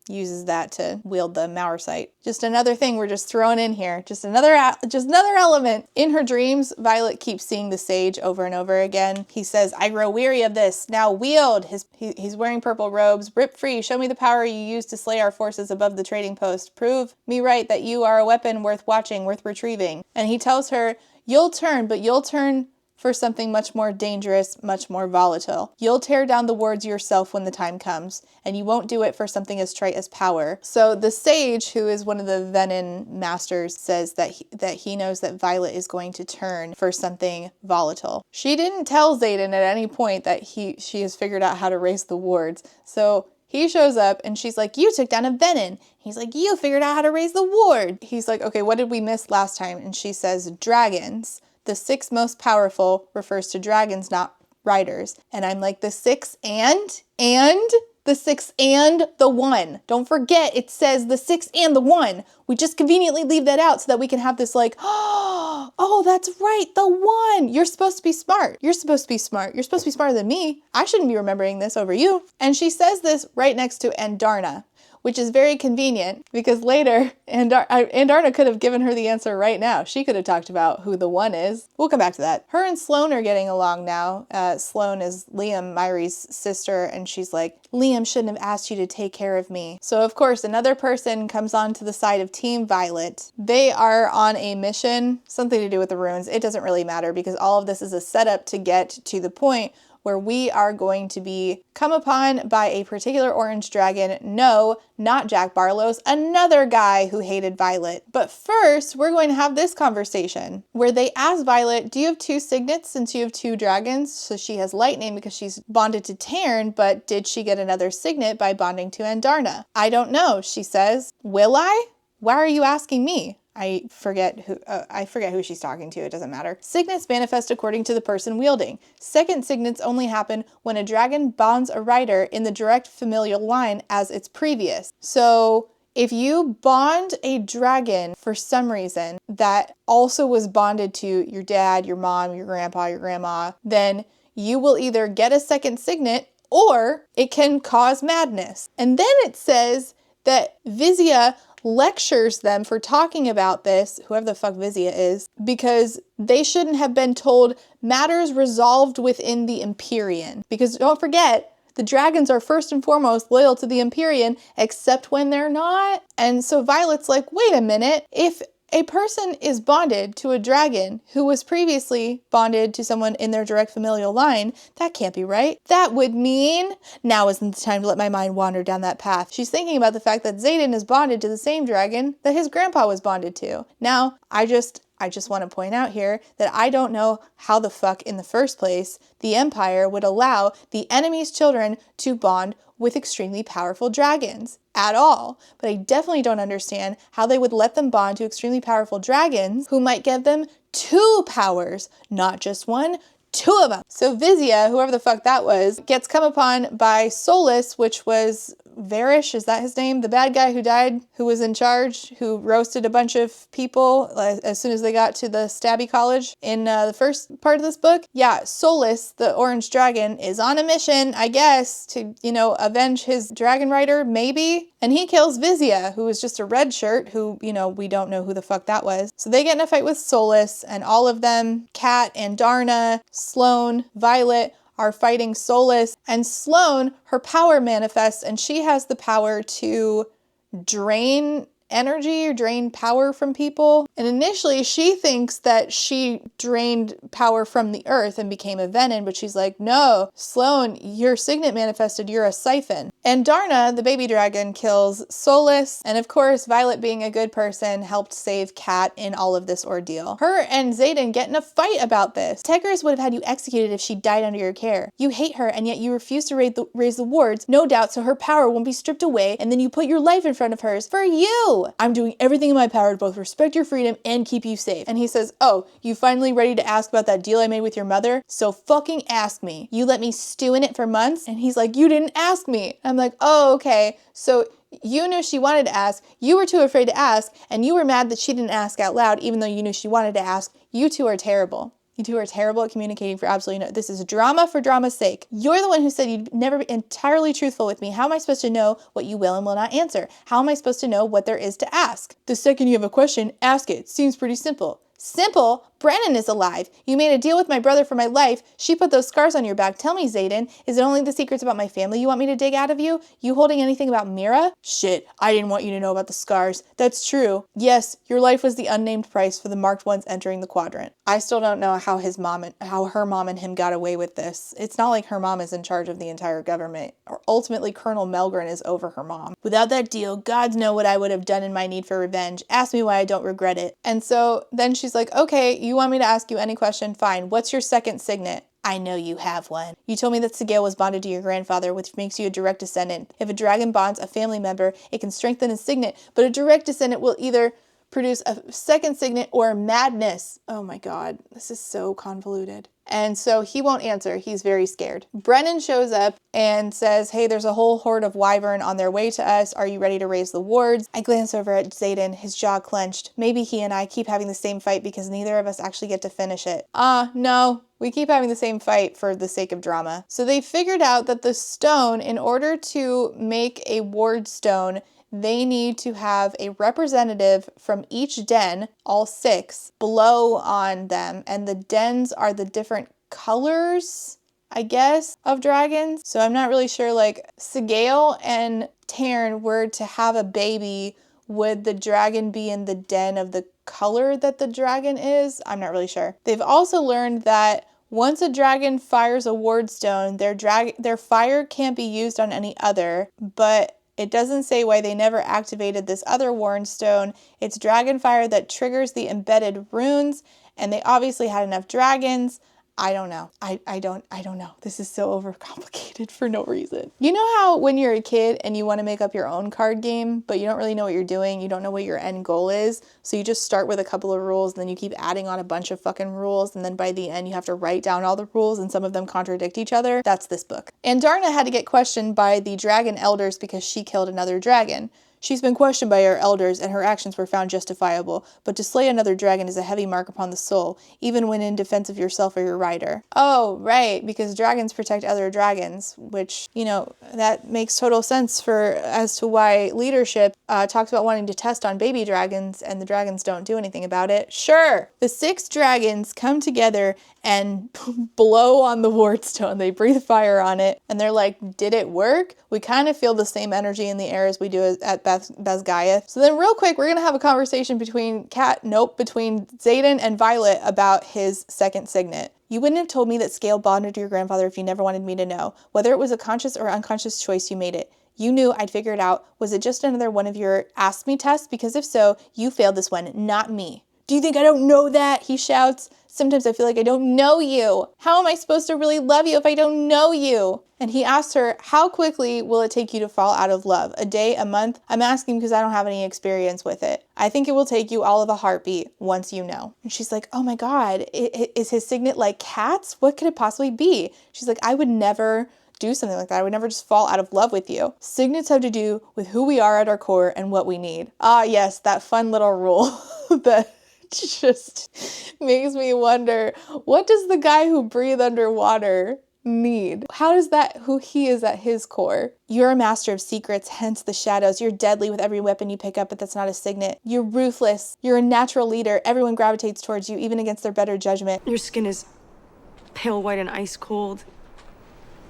uses that to wield the Mauersite. Just another thing we're just throwing in here. Just another element. In her dreams, Violet keeps seeing the sage over and over again. He says, I grow weary of this. Now wield. He's wearing purple robes. Rip free. Show me the power you use to slay our forces above the trading post. Prove me right that you are a weapon worth watching, worth retrieving. And he tells her, you'll turn, but you'll turn for something much more dangerous, much more volatile. You'll tear down the wards yourself when the time comes, and you won't do it for something as trite as power. So the sage, who is one of the Venin masters, says that he knows that Violet is going to turn for something volatile. She didn't tell Xaden at any point that she has figured out how to raise the wards. So he shows up and she's like, you took down a Venin. He's like, you figured out how to raise the ward. He's like, okay, what did we miss last time? And she says, dragons. The 6 most powerful refers to dragons, not riders. And I'm like, the 6 and the 6 and the 1. Don't forget, it says the 6 and the 1. We just conveniently leave that out so that we can have this like, oh, that's right, the 1. You're supposed to be smart. You're supposed to be smart. You're supposed to be smarter than me. I shouldn't be remembering this over you. And she says this right next to Andarna, which is very convenient because later Andarna could have given her the answer right now. She could have talked about who the 1 is. We'll come back to that. Her and Sloane are getting along now. Sloane is Liam, Myri's sister, and she's like, Liam shouldn't have asked you to take care of me. So of course, another person comes onto the side of Team Violet. They are on a mission, something to do with the runes. It doesn't really matter because all of this is a setup to get to the point where we are going to be come upon by a particular orange dragon. No, not Jack Barlow's, another guy who hated Violet. But first, we're going to have this conversation where they ask Violet, do you have 2 signets since you have 2 dragons? So she has lightning because she's bonded to Tarn, but did she get another signet by bonding to Andarna? I don't know, she says. Will I? Why are you asking me? I forget who she's talking to. It doesn't matter. Signets manifest according to the person wielding. Second signets only happen when a dragon bonds a rider in the direct familial line as its previous. So if you bond a dragon for some reason that also was bonded to your dad, your mom, your grandpa, your grandma, then you will either get a second signet or it can cause madness. And then it says that Vizia lectures them for talking about this, whoever the fuck Vizia is, because they shouldn't have been told matters resolved within the Empyrean. Because don't forget, the dragons are first and foremost loyal to the Empyrean, except when they're not. And so Violet's like, wait a minute, if a person is bonded to a dragon who was previously bonded to someone in their direct familial line, that can't be right. That would mean now isn't the time to let my mind wander down that path. She's thinking about the fact that Xaden is bonded to the same dragon that his grandpa was bonded to. Now, I just want to point out here that I don't know how the fuck in the first place the Empire would allow the enemy's children to bond with extremely powerful dragons at all. But I definitely don't understand how they would let them bond to extremely powerful dragons who might give them 2 powers, not just 1, 2 of them. So Vizia, whoever the fuck that was, gets come upon by Solus, which was Varish, is that his name? The bad guy who died, who was in charge, who roasted a bunch of people as soon as they got to the Stabby College in the first part of this book. Yeah, Solus, the orange dragon, is on a mission, I guess, to, avenge his dragon rider, maybe? And he kills Vizia, who was just a red shirt, who, we don't know who the fuck that was. So they get in a fight with Solus, and all of them, Kat and Darna, Sloane, Violet, are fighting Solus. And Sloane, her power manifests, and she has the power to drain energy or drain power from people. And initially she thinks that she drained power from the earth and became a venom, but she's like, no, Sloane, your signet manifested, you're a siphon. And Darna, the baby dragon, kills Solus. And of course, Violet, being a good person, helped save Kat in all of this ordeal. Her and Xaden get in a fight about this. Tegris would have had you executed if she died under your care. You hate her, and yet you refuse to raise the wards, no doubt, so her power won't be stripped away, and then you put your life in front of hers for you. I'm doing everything in my power to both respect your freedom and keep you safe. And he says, oh, you finally ready to ask about that deal I made with your mother? So fucking ask me. You let me stew in it for months? And he's like, you didn't ask me. I'm like, oh, okay. So you knew she wanted to ask, you were too afraid to ask, and you were mad that she didn't ask out loud even though you knew she wanted to ask. You two are terrible. You two are terrible at communicating for absolutely no. This is drama for drama's sake. You're the one who said you'd never be entirely truthful with me. How am I supposed to know what you will and will not answer? How am I supposed to know what there is to ask? The second you have a question, ask it. Seems pretty simple. Simple? Brennan is alive. You made a deal with my brother for my life. She put those scars on your back. Tell me, Xaden, is it only the secrets about my family you want me to dig out of you? You holding anything about Mira? Shit, I didn't want you to know about the scars. That's true. Yes, your life was the unnamed price for the marked ones entering the quadrant. I still don't know how her mom and him got away with this. It's not like her mom is in charge of the entire government. Or ultimately, Colonel Melgren is over her mom. Without that deal, gods know what I would have done in my need for revenge. Ask me why I don't regret it. And so then she's like, okay, you want me to ask you any question? Fine. What's your second signet? I know you have one. You told me that Sigale was bonded to your grandfather, which makes you a direct descendant. If a dragon bonds a family member, it can strengthen his signet, but a direct descendant will either produce a second signet or madness. Oh my God, this is so convoluted. And so he won't answer. He's very scared. Brennan shows up and says, hey, there's a whole horde of wyvern on their way to us. Are you ready to raise the wards? I glance over at Xaden, his jaw clenched. Maybe he and I keep having the same fight because neither of us actually get to finish it. No. We keep having the same fight for the sake of drama. So they figured out that the stone, in order to make a ward stone, they need to have a representative from each den, all 6, blow on them. And the dens are the different colors, I guess, of dragons. So I'm not really sure, like, Sigale and Tarn were to have a baby. Would the dragon be in the den of the color that the dragon is? I'm not really sure. They've also learned that once a dragon fires a ward stone, their fire can't be used on any other, but it doesn't say why they never activated this other Warren stone. It's dragon fire that triggers the embedded runes, and they obviously had enough dragons. I don't know. I don't know. This is so overcomplicated for no reason. You know how when you're a kid and you want to make up your own card game, but you don't really know what you're doing, you don't know what your end goal is, so you just start with a couple of rules, and then you keep adding on a bunch of fucking rules, and then by the end you have to write down all the rules, and some of them contradict each other? That's this book. And Darna had to get questioned by the dragon elders because she killed another dragon. She's been questioned by our elders, and her actions were found justifiable, but to slay another dragon is a heavy mark upon the soul, even when in defense of yourself or your rider. Oh, right, because dragons protect other dragons, which, that makes total sense as to why leadership talks about wanting to test on baby dragons, and the dragons don't do anything about it. Sure! The 6 dragons come together and blow on the wardstone. They breathe fire on it, and they're like, did it work? We kind of feel the same energy in the air as we do at Basgaia. So then real quick, we're going to have a conversation between Xaden and Violet about his second signet. You wouldn't have told me that Scale bonded to your grandfather if you never wanted me to know. Whether it was a conscious or unconscious choice, you made it. You knew I'd figure it out. Was it just another one of your ask me tests? Because if so, you failed this one, not me. Do you think I don't know that? He shouts. Sometimes I feel like I don't know you. How am I supposed to really love you if I don't know you? And he asked her, how quickly will it take you to fall out of love? A day, a month? I'm asking because I don't have any experience with it. I think it will take you all of a heartbeat once you know. And she's like, oh my God, is his signet like cats? What could it possibly be? She's like, I would never do something like that. I would never just fall out of love with you. Signets have to do with who we are at our core and what we need. Ah, yes, that fun little rule that just makes me wonder, what does the guy who breathed underwater need? How is that who he is at his core? You're a master of secrets, hence the shadows. You're deadly with every weapon you pick up, but that's not a signet. You're ruthless. You're a natural leader. Everyone gravitates towards you, even against their better judgment. Your skin is pale white and ice cold.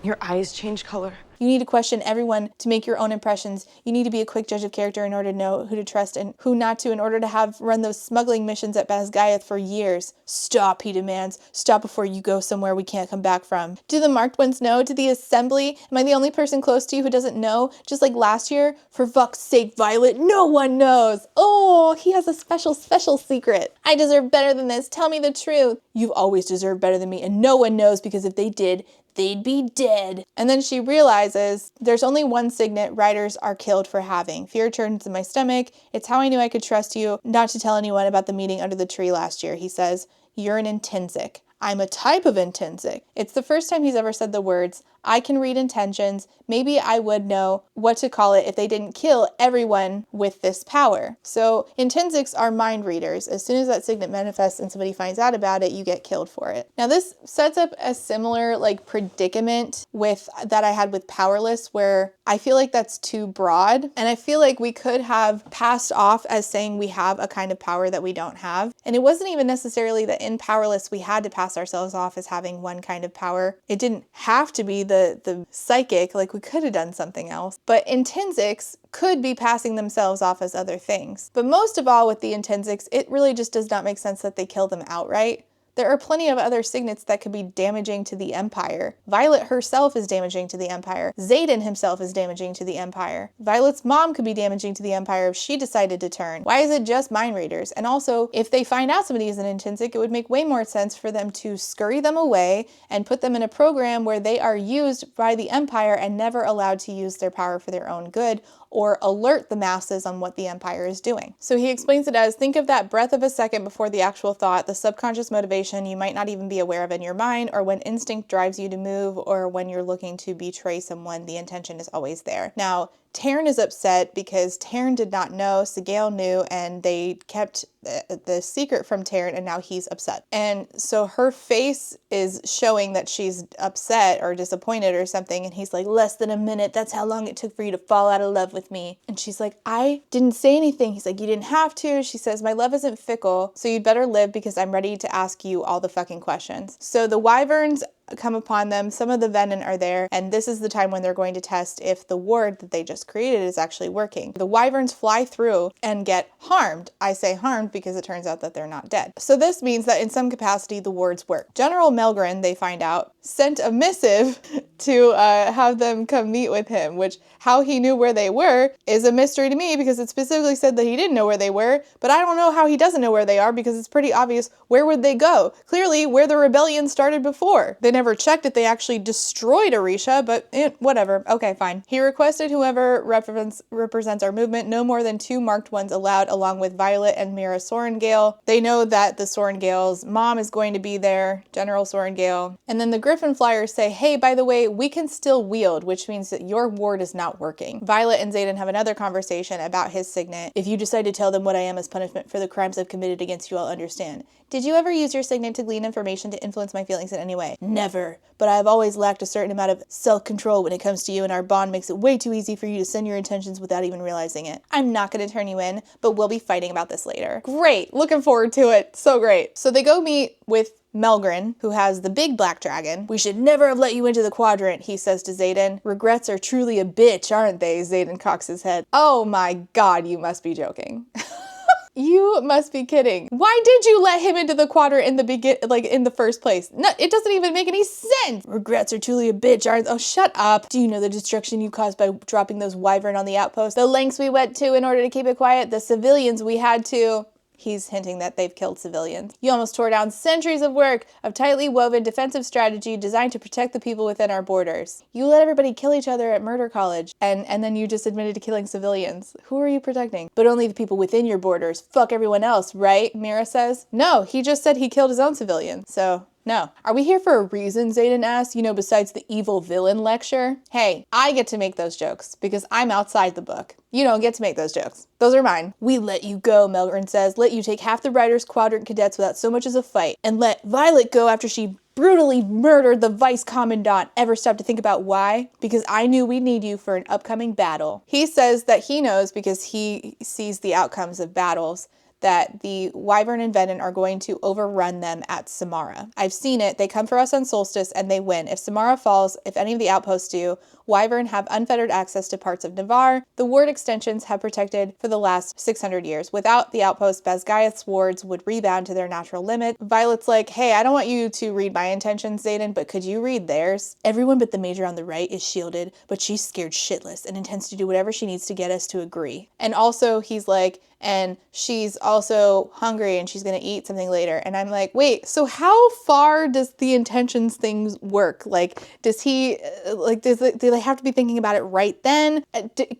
Your eyes change color. You need to question everyone to make your own impressions. You need to be a quick judge of character in order to know who to trust and who not to in order to have run those smuggling missions at Basgaiath for years. Stop, he demands. Stop before you go somewhere we can't come back from. Do the marked ones know? Do the assembly? Am I the only person close to you who doesn't know? Just like last year? For fuck's sake, Violet, no one knows. Oh, he has a special secret. I deserve better than this. Tell me the truth. You've always deserved better than me, and no one knows because if they did, they'd be dead. And then she realizes there's only one signet writers are killed for having. Fear turns in my stomach. It's how I knew I could trust you not to tell anyone about the meeting under the tree last year. He says, you're an intrinsic. I'm a type of intrinsic. It's the first time he's ever said the words, I can read intentions. Maybe I would know what to call it if they didn't kill everyone with this power. So intrinsics are mind readers. As soon as that signet manifests and somebody finds out about it, you get killed for it. Now this sets up a similar predicament with that I had with powerless, where I feel like that's too broad. And I feel like we could have passed off as saying we have a kind of power that we don't have. And it wasn't even necessarily that in powerless we had to pass ourselves off as having one kind of power. It didn't have to be the psychic, like we could have done something else. But intrinsics could be passing themselves off as other things. But most of all with the intrinsics, it really just does not make sense that they kill them outright. There are plenty of other signets that could be damaging to the Empire. Violet herself is damaging to the Empire. Xaden himself is damaging to the Empire. Violet's mom could be damaging to the Empire if she decided to turn. Why is it just mind readers? And also, if they find out somebody is an intrinsic, it would make way more sense for them to scurry them away and put them in a program where they are used by the Empire and never allowed to use their power for their own good, or alert the masses on what the Empire is doing. So he explains it as, think of that breath of a second before the actual thought, the subconscious motivation you might not even be aware of in your mind, or when instinct drives you to move, or when you're looking to betray someone, the intention is always there. Now, Taryn is upset because Taryn did not know, Sigale knew, and they kept the secret from Taryn, and now he's upset. And so her face is showing that she's upset or disappointed or something, and he's like, less than a minute, that's how long it took for you to fall out of love with me. And she's like, I didn't say anything. He's like, you didn't have to. She says, my love isn't fickle, so you'd better live because I'm ready to ask you all the fucking questions. So the wyverns come upon them, some of the venom are there, and this is the time when they're going to test if the ward that they just created is actually working. The wyverns fly through and get harmed. I say harmed because it turns out that they're not dead. So this means that in some capacity the wards work. General Melgren, they find out, sent a missive to have them come meet with him, which how he knew where they were is a mystery to me because it specifically said that he didn't know where they were, but I don't know how he doesn't know where they are because it's pretty obvious. Where would they go? Clearly where the rebellion started before. They never checked if they actually destroyed Orisha, but whatever. Okay, fine. He requested whoever represents our movement, no more than 2 marked ones allowed, along with Violet and Mira Sorengale. They know that the Sorengale's mom is going to be there, General Sorengale. And then the Griffin Flyers say, hey, by the way, we can still wield, which means that your ward is not working. Violet and Xaden have another conversation about his signet. If you decide to tell them what I am as punishment for the crimes I've committed against you, I'll understand. Did you ever use your signet to glean information to influence my feelings in any way? Never. But I've always lacked a certain amount of self-control when it comes to you, and our bond makes it way too easy for you to send your intentions without even realizing it. I'm not going to turn you in, but we'll be fighting about this later. Great. Looking forward to it. So great. So they go meet with Melgren, who has the big black dragon. We should never have let you into the quadrant, he says to Xaden. Regrets are truly a bitch, aren't they? Xaden cocks his head. Oh my god, you must be joking. You must be kidding. Why did you let him into the quadrant in the first place? No, it doesn't even make any sense. Regrets are truly a bitch, aren't they? Oh, shut up. Do you know the destruction you caused by dropping those wyvern on the outpost? The lengths we went to in order to keep it quiet? The civilians we had to... He's hinting that they've killed civilians. You almost tore down centuries of work of tightly woven defensive strategy designed to protect the people within our borders. You let everybody kill each other at murder college, and then you just admitted to killing civilians. Who are you protecting? But only the people within your borders. Fuck everyone else, right? Mira says. No, he just said he killed his own civilians. So No. Are we here for a reason, Xaden asks, besides the evil villain lecture? Hey, I get to make those jokes because I'm outside the book. You don't get to make those jokes. Those are mine. We let you go, Melgren says. Let you take half the Riders Quadrant cadets without so much as a fight. And let Violet go after she brutally murdered the vice commandant. Ever stop to think about why? Because I knew we'd need you for an upcoming battle. He says that he knows because he sees the outcomes of battles that the Wyvern and Venom are going to overrun them at Samara. I've seen it. They come for us on Solstice and they win. If Samara falls, if any of the outposts do, Wyvern have unfettered access to parts of Navarre. The ward extensions have protected for the last 600 years. Without the outpost, Basgiath's wards would rebound to their natural limit. Violet's like, hey, I don't want you to read my intentions, Xaden, but could you read theirs? Everyone but the major on the right is shielded, but she's scared shitless and intends to do whatever she needs to get us to agree. And also, he's like, and she's also hungry and she's going to eat something later. And I'm like, wait, so how far does the intentions things work? Like, does he, do they have to be thinking about it right then?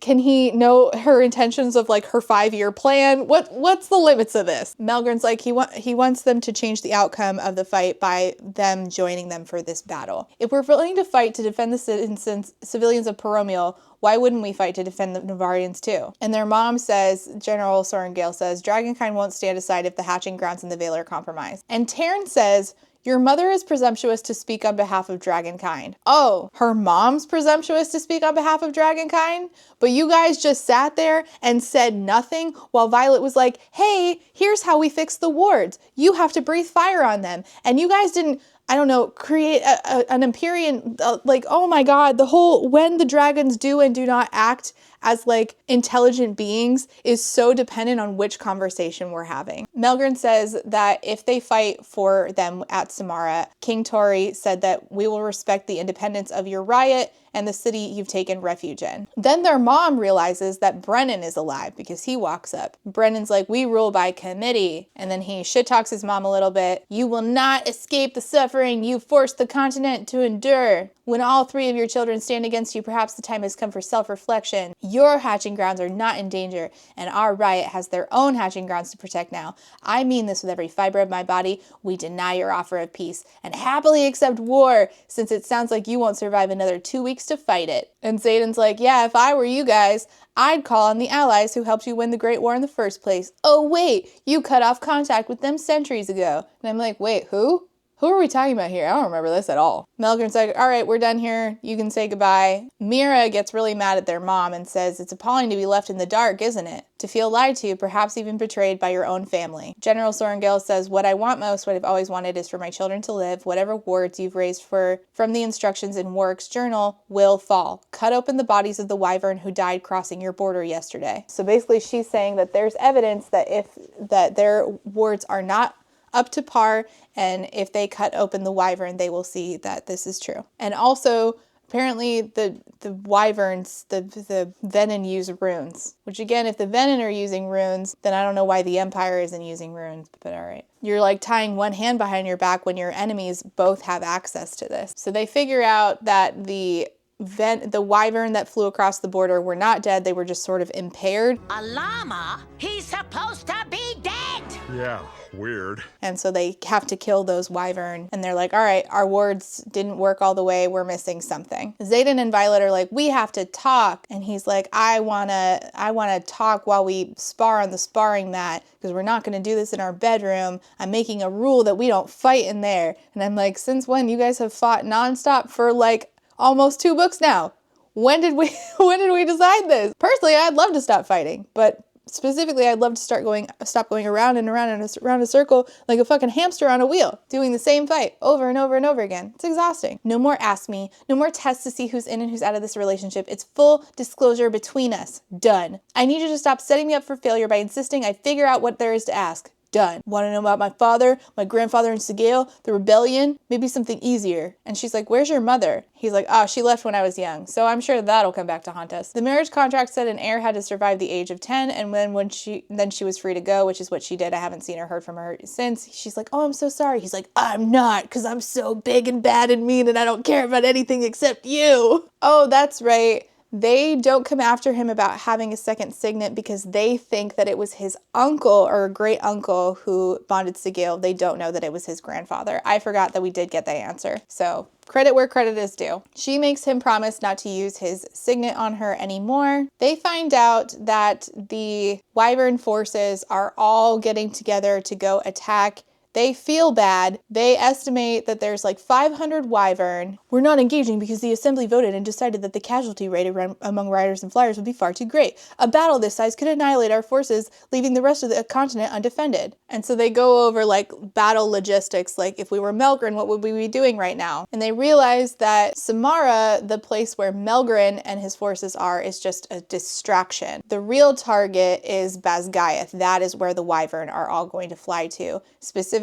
Can he know her intentions of like her 5-year plan? What's the limits of this? Melgren's like, he wants them to change the outcome of the fight by them joining them for this battle. If we're willing to fight to defend the civilians of Peromiel, why wouldn't we fight to defend the Navarians too? And their mom says, General Sorengale says, Dragonkind won't stand aside if the hatching grounds in the Vale are compromised. And Taryn says, your mother is presumptuous to speak on behalf of Dragonkind. Oh, her mom's presumptuous to speak on behalf of Dragonkind? But you guys just sat there and said nothing while Violet was like, hey, here's how we fix the wards. You have to breathe fire on them. And you guys didn't, I don't know, create an Empyrean, oh my God, the whole when the dragons do and do not act as like intelligent beings is so dependent on which conversation we're having. Melgren says that if they fight for them at Samara, King Tori said that we will respect the independence of your riot and the city you've taken refuge in. Then their mom realizes that Brennan is alive because he walks up. Brennan's like, we rule by committee. And then he shit talks his mom a little bit. You will not escape the suffering you forced the continent to endure. When all 3 of your children stand against you, perhaps the time has come for self-reflection. Your hatching grounds are not in danger, and our riot has their own hatching grounds to protect now. I mean this with every fiber of my body. We deny your offer of peace and happily accept war, since it sounds like you won't survive another 2 weeks to fight it. And Xaden's like, yeah, if I were you guys, I'd call on the allies who helped you win the Great War in the first place. Oh wait, you cut off contact with them centuries ago. And I'm like, wait, who? Who are we talking about here? I don't remember this at all. Melgren's like, all right, we're done here. You can say goodbye. Mira gets really mad at their mom and says, it's appalling to be left in the dark, isn't it? To feel lied to, perhaps even betrayed by your own family. General Sorengale says, what I want most, what I've always wanted, is for my children to live. Whatever wards you've raised from the instructions in Warwick's journal will fall. Cut open the bodies of the wyvern who died crossing your border yesterday. So basically she's saying that there's evidence that their wards are not up to par, and if they cut open the wyvern, they will see that this is true. And also, apparently the wyverns, the Venom use runes. Which again, if the Venom are using runes, then I don't know why the Empire isn't using runes, but alright. You're like tying one hand behind your back when your enemies both have access to this. So they figure out that the wyvern that flew across the border were not dead, they were just sort of impaired. A llama? He's supposed to be dead! Yeah, weird. And so they have to kill those wyvern. And they're like, all right, our wards didn't work all the way. We're missing something. Xaden and Violet are like, we have to talk. And he's like, I wanna talk while we spar on the sparring mat because we're not going to do this in our bedroom. I'm making a rule that we don't fight in there. And I'm like, since when? You guys have fought nonstop for like almost 2 books now. When did we decide this? Personally, I'd love to stop fighting, but specifically, I'd love to stop going around and around and around a circle like a fucking hamster on a wheel, doing the same fight over and over and over again. It's exhausting. No more ask me. No more tests to see who's in and who's out of this relationship. It's full disclosure between us. Done. I need you to stop setting me up for failure by insisting I figure out what there is to ask. Done. Want to know about my father, my grandfather in Segale, the rebellion? Maybe something easier. And she's like, where's your mother? He's like, oh, she left when I was young. So I'm sure that'll come back to haunt us. The marriage contract said an heir had to survive the age of 10, and then she was free to go, which is what she did. I haven't seen or heard from her since. She's like, oh, I'm so sorry. He's like, I'm not, because I'm so big and bad and mean and I don't care about anything except you. Oh, that's right. They don't come after him about having a second signet because they think that it was his uncle or great uncle who bonded Sigil. They don't know that it was his grandfather. I forgot that we did get that answer. So credit where credit is due. She makes him promise not to use his signet on her anymore. They find out that the Wyvern forces are all getting together to go attack. They feel bad. They estimate that there's like 500 Wyvern. We're not engaging because the assembly voted and decided that the casualty rate among riders and flyers would be far too great. A battle this size could annihilate our forces, leaving the rest of the continent undefended. And so they go over like battle logistics, like if we were Melgren, what would we be doing right now? And they realize that Samara, the place where Melgren and his forces are, is just a distraction. The real target is Basgiath. That is where the Wyvern are all going to fly to, specifically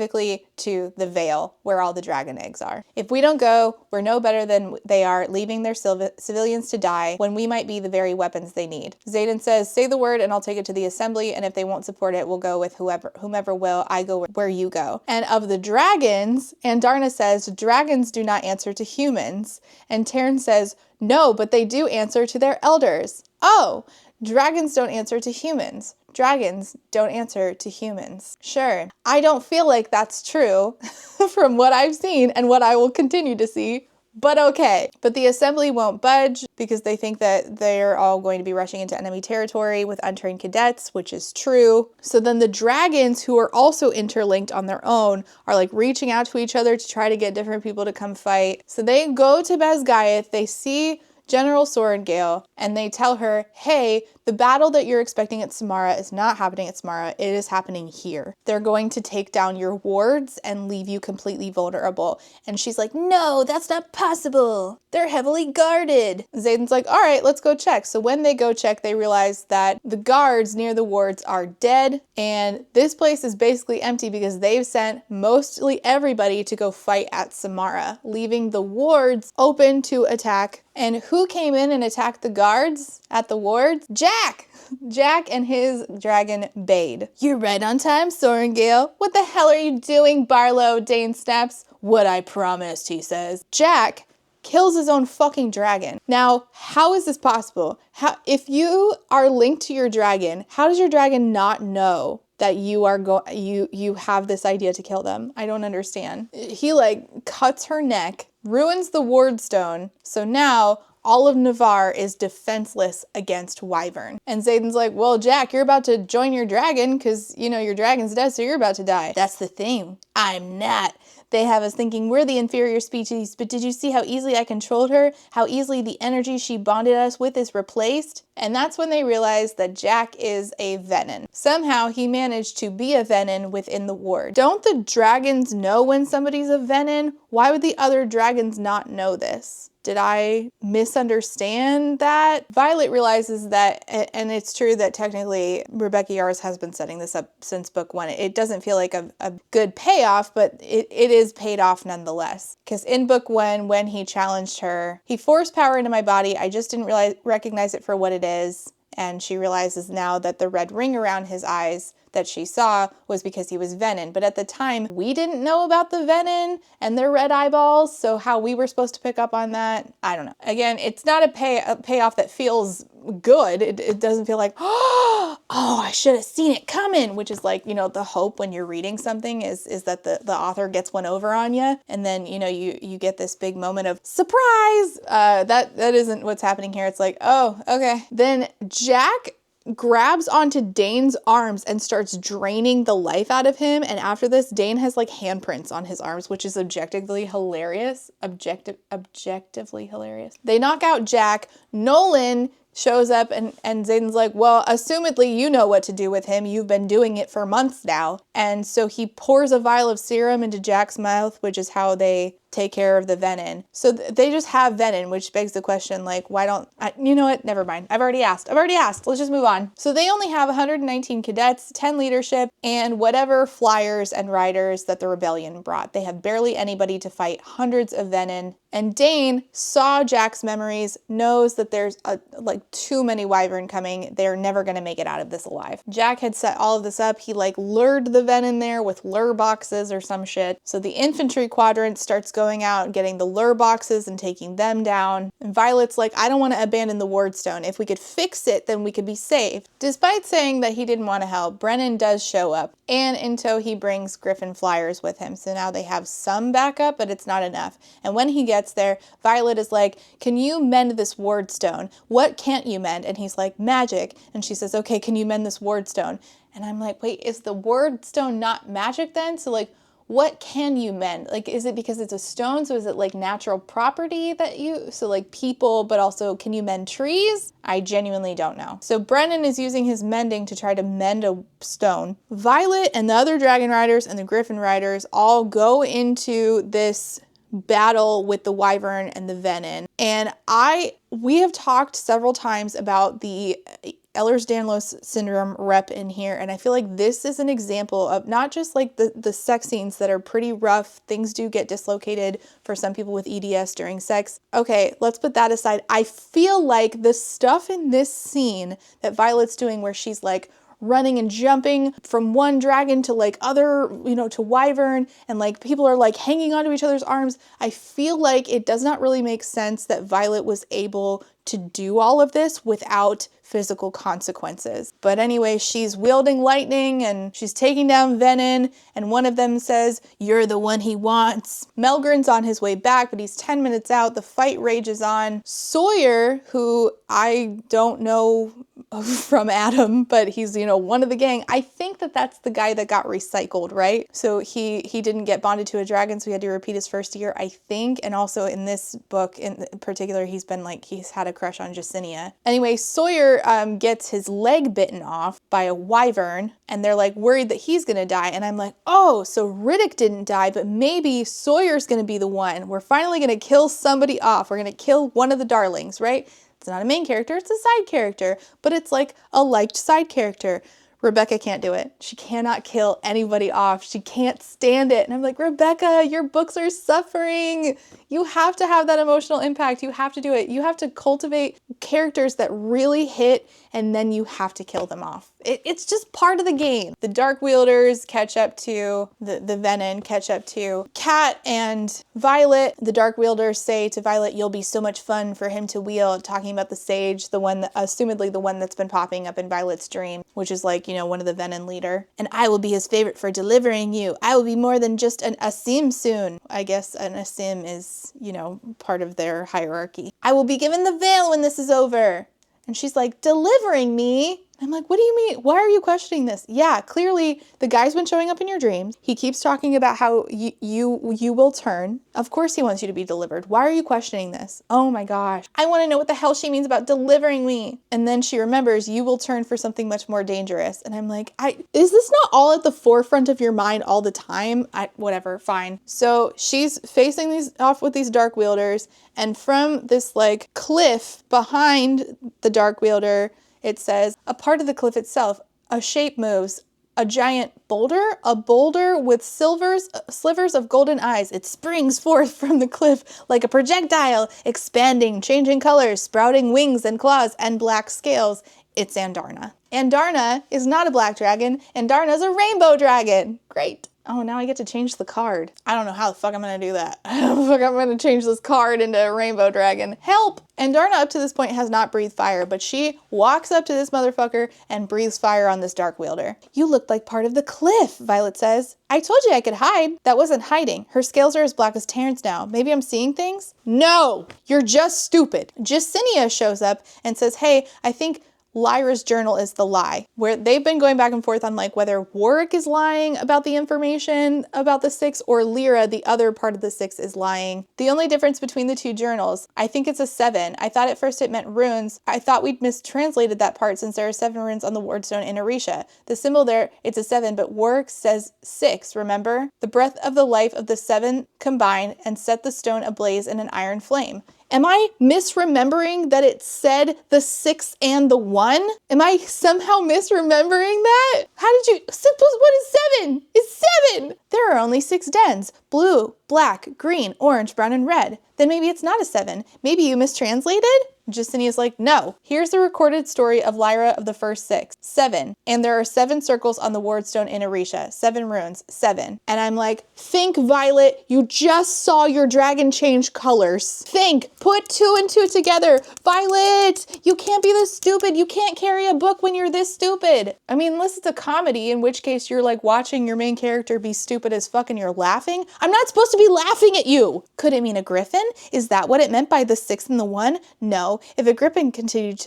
to the Vale, where all the dragon eggs are. If we don't go, we're no better than they are, leaving their civilians to die when we might be the very weapons they need. Xaden says, say the word and I'll take it to the assembly, and if they won't support it, we'll go with whomever will. I go where you go. And of the dragons, Andarna says, dragons do not answer to humans. And Taryn says, no, but they do answer to their elders. Oh, dragons don't answer to humans. Dragons don't answer to humans. Sure, I don't feel like that's true from what I've seen and what I will continue to see, but okay. But the assembly won't budge because they think that they're all going to be rushing into enemy territory with untrained cadets, which is true. So then the dragons, who are also interlinked on their own, are like reaching out to each other to try to get different people to come fight. So they go to Basgiath, they see General Sorengale, and they tell her, hey, the battle that you're expecting at Samara is not happening at Samara, it is happening here. They're going to take down your wards and leave you completely vulnerable. And she's like, no, that's not possible. They're heavily guarded. Xaden's like, all right, let's go check. So when they go check, they realize that the guards near the wards are dead, and this place is basically empty because they've sent mostly everybody to go fight at Samara, leaving the wards open to attack. And who came in and attacked the guards at the wards? Jack! Jack and his dragon Bade. You're right on time, Sorengale. What the hell are you doing, Barlow? Dane snaps. What I promised, he says. Jack kills his own fucking dragon. Now, how is this possible? If you are linked to your dragon, how does your dragon not know that you are you have this idea to kill them? I don't understand. He like cuts her neck, ruins the ward stone, so now all of Navarre is defenseless against Wyvern. And Xaden's like, well, Jack, you're about to join your dragon because, you know, your dragon's dead, so you're about to die. That's the thing. I'm not. They have us thinking we're the inferior species, but did you see how easily I controlled her? How easily the energy she bonded us with is replaced? And that's when they realize that Jack is a Venin. Somehow he managed to be a Venin within the ward. Don't the dragons know when somebody's a Venin? Why would the other dragons not know this? Did I misunderstand that? Violet realizes that, and it's true that technically Rebecca Yarros has been setting this up since book one. It doesn't feel like a good payoff, but it is paid off nonetheless. Because in book one, when he challenged her, he forced power into my body. I just didn't recognize it for what it is. And she realizes now that the red ring around his eyes that she saw was because he was Venin. But at the time, we didn't know about the Venin and their red eyeballs, so how we were supposed to pick up on that, I don't know. Again, it's not a payoff that feels good. It doesn't feel like, oh, I should have seen it coming, which is like, you know, the hope when you're reading something is that the author gets one over on you, and then, you know, you get this big moment of surprise. That isn't what's happening here. It's like, oh, okay. Then Jack grabs onto Dane's arms and starts draining the life out of him. And after this, Dane has like handprints on his arms, which is objectively hilarious. Objectively hilarious. They knock out Jack. Nolan shows up and Xaden's like, well, assumedly you know what to do with him. You've been doing it for months now. And so he pours a vial of serum into Jack's mouth, which is how they take care of the Venin. So they just have Venin, which begs the question, like, why don't you know what? Never mind. I've already asked. Let's just move on. So they only have 119 cadets, 10 leadership, and whatever flyers and riders that the rebellion brought. They have barely anybody to fight hundreds of Venin. And Dane saw Jack's memories, knows that there's like too many Wyvern coming. They're never going to make it out of this alive. Jack had set all of this up. He like lured the Venin there with lure boxes or some shit. So the infantry quadrant starts going out and getting the lure boxes and taking them down. And Violet's like, I don't want to abandon the ward stone. If we could fix it, then we could be safe. Despite saying that he didn't want to help, Brennan does show up. And in tow, he brings Griffin flyers with him. So now they have some backup, but it's not enough. And when he gets there, Violet is like, can you mend this ward stone? What can't you mend? And he's like, magic. And she says, okay, can you mend this ward stone? And I'm like, wait, is the ward stone not magic then? So like, what can you mend? Like, is it because it's a stone? So is it like natural property that so like people, but also can you mend trees? I genuinely don't know. So Brennan is using his mending to try to mend a stone. Violet and the other dragon riders and the griffin riders all go into this battle with the wyvern and the venin. And we have talked several times about the Ehlers-Danlos syndrome rep in here, and I feel like this is an example of not just like the sex scenes that are pretty rough. Things do get dislocated for some people with EDS during sex. Okay, let's put that aside. I feel like the stuff in this scene that Violet's doing where she's like running and jumping from one dragon to like other, to wyvern, and like people are like hanging onto each other's arms. I feel like it does not really make sense that Violet was able to do all of this without physical consequences. But anyway, she's wielding lightning and she's taking down venin, and one of them says, "You're the one he wants." Melgren's on his way back, but he's 10 minutes out. The fight rages on. Sawyer, who I don't know from Adam, but he's, one of the gang. I think that that's the guy that got recycled, right? So he didn't get bonded to a dragon, so he had to repeat his first year, I think. And also in this book in particular, he's had a crush on Jacinia. Anyway, Sawyer gets his leg bitten off by a wyvern, and they're like worried that he's gonna die. And I'm like, oh, so Riddick didn't die, but maybe Sawyer's gonna be the one. We're finally gonna kill somebody off. We're gonna kill one of the darlings, right? It's not a main character, it's a side character, but it's like a liked side character. Rebecca can't do it. She cannot kill anybody off. She can't stand it. And I'm like, Rebecca, your books are suffering. You have to have that emotional impact. You have to do it. You have to cultivate characters that really hit, and then you have to kill them off. It's just part of the game. The Dark Wielders catch up to the venin, catch up to Cat and Violet. The Dark Wielders say to Violet, "You'll be so much fun for him to wield," talking about the sage, the one that, assumedly the one that's been popping up in Violet's dream, which is like, one of the venin leader. "And I will be his favorite for delivering you. I will be more than just an Asim soon." I guess an Asim is, part of their hierarchy. "I will be given the veil when this is over." And she's like, "Delivering me?" I'm like, what do you mean? Why are you questioning this? Yeah, clearly the guy's been showing up in your dreams. He keeps talking about how you will turn. Of course he wants you to be delivered. Why are you questioning this? Oh my gosh. I want to know what the hell she means about delivering me. And then she remembers you will turn for something much more dangerous. And I'm like, is this not all at the forefront of your mind all the time? Whatever, fine. So she's facing off with these Dark Wielders, and from this like cliff behind the Dark Wielder, it says, a part of the cliff itself, a shape moves, a giant boulder, a boulder with slivers of golden eyes. It springs forth from the cliff like a projectile, expanding, changing colors, sprouting wings and claws and black scales. It's Andarna. Andarna is not a black dragon. Andarna's a rainbow dragon. Great. Oh, now I get to change the card. I don't know how the fuck I'm going to do that. How the fuck I'm going to change this card into a rainbow dragon. Help! Andarna up to this point has not breathed fire, but she walks up to this motherfucker and breathes fire on this Dark Wielder. "You look like part of the cliff," Violet says. "I told you I could hide." "That wasn't hiding. Her scales are as black as Terrence now. Maybe I'm seeing things?" "No! You're just stupid." Jacinia shows up and says, "Hey, I think Lyra's journal is the lie," where they've been going back and forth on like whether Warwick is lying about the information about the Six or Lyra, the other part of the Six, is lying. The only difference between the two journals, I think it's a 7. I thought at first it meant runes. I thought we'd mistranslated that part since there are 7 runes on the wardstone in Orisha. The symbol there, it's a 7, but Warwick says 6, remember? The breath of the life of the 7 combined and set the stone ablaze in an iron flame. Am I misremembering that it said the 6 and the 1? Am I somehow misremembering that? How did you... What is 7? It's 7! There are only 6 dens. Blue, black, green, orange, brown, and red. Then maybe it's not a 7. Maybe you mistranslated? Justinia's like, no. Here's the recorded story of Lyra of the first 6. 7. And there are 7 circles on the wardstone in Orisha. 7 runes. 7. And I'm like, think, Violet. You just saw your dragon change colors. Think. Put 2 and 2 together. Violet, you can't be this stupid. You can't carry a book when you're this stupid. I mean, unless it's a comedy, in which case you're like watching your main character be stupid as fuck and you're laughing. I'm not supposed to be laughing at you. Could it mean a griffin? Is that what it meant by the 6 and the 1? No. If a griffin contributed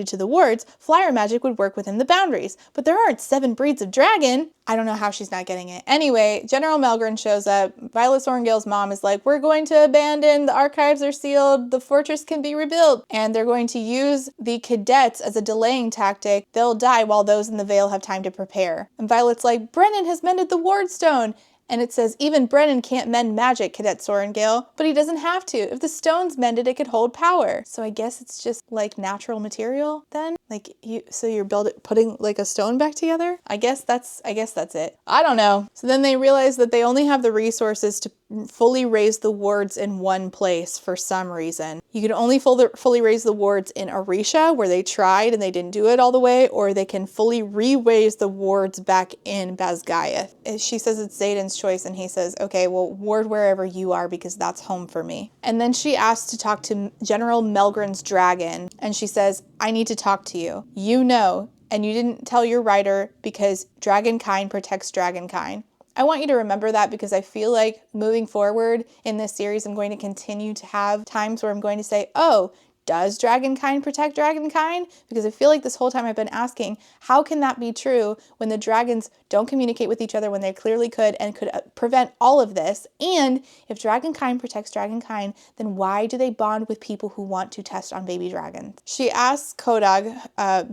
to the wards, flyer magic would work within the boundaries. But there aren't 7 breeds of dragon. I don't know how she's not getting it. Anyway, General Melgren shows up. Violet Sorrengail's mom is like, we're going to abandon. The archives are sealed. The fortress can be rebuilt. And they're going to use the cadets as a delaying tactic. They'll die while those in the Vale have time to prepare. And Violet's like, Brennan has mended the wardstone. And it says, even Brennan can't mend magic, Cadet Sorrengail, but he doesn't have to. If the stone's mended, it could hold power. So I guess it's just like natural material then? Like you're putting like a stone back together? I guess that's it. I don't know. So then they realize that they only have the resources to fully raise the wards in one place for some reason. You can only fully raise the wards in Orisha, where they tried and they didn't do it all the way, or they can fully re-raise the wards back in Basgiath. She says it's Zayden's choice, and he says, okay, well, ward wherever you are because that's home for me. And then she asks to talk to General Melgren's dragon, and she says, I need to talk to you. You know, and you didn't tell your writer because dragonkind protects dragonkind. I want you to remember that because I feel like moving forward in this series, I'm going to continue to have times where I'm going to say, oh, does dragonkind protect dragonkind? Because I feel like this whole time I've been asking, how can that be true when the dragons don't communicate with each other when they clearly could and could prevent all of this? And if dragonkind protects dragonkind, then why do they bond with people who want to test on baby dragons? She asks Kodag,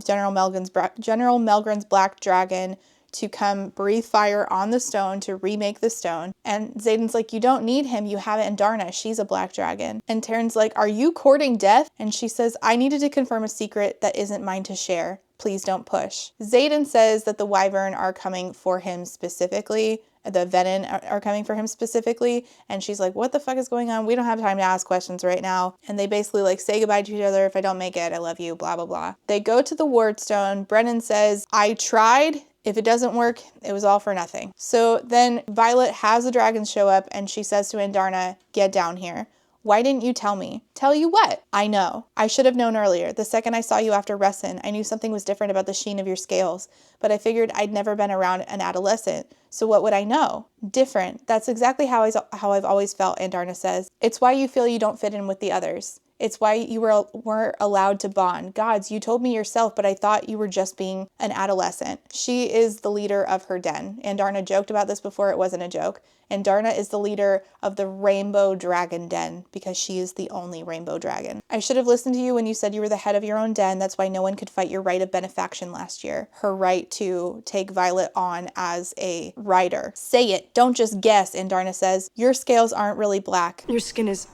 General Melgren's black dragon, to come breathe fire on the stone to remake the stone. And Zayden's like, you don't need him. You have it in Darna. She's a black dragon. And Taryn's like, are you courting death? And she says, I needed to confirm a secret that isn't mine to share. Please don't push. Zayden says that the Wyvern are coming for him specifically. The Venin are coming for him specifically. And she's like, what the fuck is going on? We don't have time to ask questions right now. And they basically like say goodbye to each other. If I don't make it, I love you, blah, blah, blah. They go to the wardstone. Brennan says, I tried. If it doesn't work, it was all for nothing. So then Violet has the dragons show up and she says to Andarna, get down here. Why didn't you tell me? Tell you what? I know. I should have known earlier. The second I saw you after Ressin, I knew something was different about the sheen of your scales, but I figured I'd never been around an adolescent. So what would I know? Different. That's exactly how I've always felt, Andarna says. It's why you feel you don't fit in with the others. It's why you weren't allowed to bond. Gods, you told me yourself, but I thought you were just being an adolescent. She is the leader of her den. Andarna joked about this before it wasn't a joke. Andarna is the leader of the Rainbow Dragon Den because she is the only rainbow dragon. I should have listened to you when you said you were the head of your own den. That's why no one could fight your right of benefaction last year. Her right to take Violet on as a rider. Say it. Don't just guess, Andarna says. Your scales aren't really black. Your skin is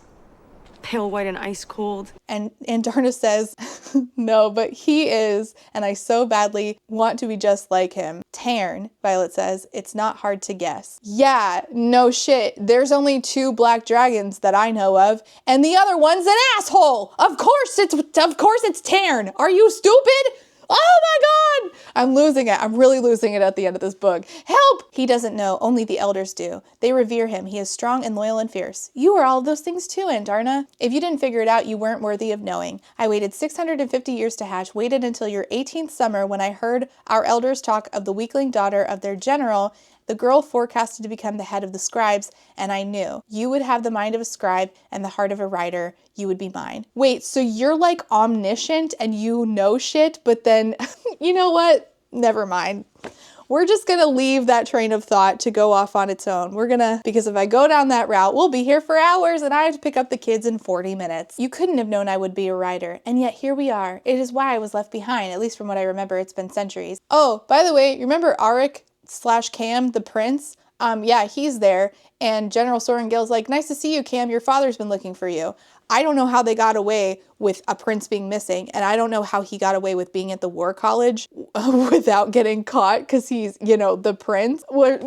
pale white and ice cold. And Darna says, no, but he is, and I so badly want to be just like him. Tarn, Violet says, it's not hard to guess. Yeah, no shit. There's only 2 black dragons that I know of, and the other one's an asshole. Of course it's Tarn. Are you stupid? Oh my God! I'm losing it. I'm really losing it at the end of this book. Help! He doesn't know. Only the elders do. They revere him. He is strong and loyal and fierce. You are all of those things too, Andarna. If you didn't figure it out, you weren't worthy of knowing. I waited 650 years to hatch, waited until your 18th summer when I heard our elders talk of the weakling daughter of their general, the girl forecasted to become the head of the scribes, and I knew. You would have the mind of a scribe and the heart of a writer. You would be mine. Wait, so you're like omniscient and you know shit, but then, you know what? Never mind. We're just gonna leave that train of thought to go off on its own. Because if I go down that route, we'll be here for hours and I have to pick up the kids in 40 minutes. You couldn't have known I would be a writer, and yet here we are. It is why I was left behind, at least from what I remember. It's been centuries. Oh, by the way, you remember Arik/Cam, the prince? Yeah, he's there. And General Sorrengail's like, nice to see you, Cam. Your father's been looking for you. I don't know how they got away with a prince being missing, and I don't know how he got away with being at the war college without getting caught because he's, you know, the prince. We're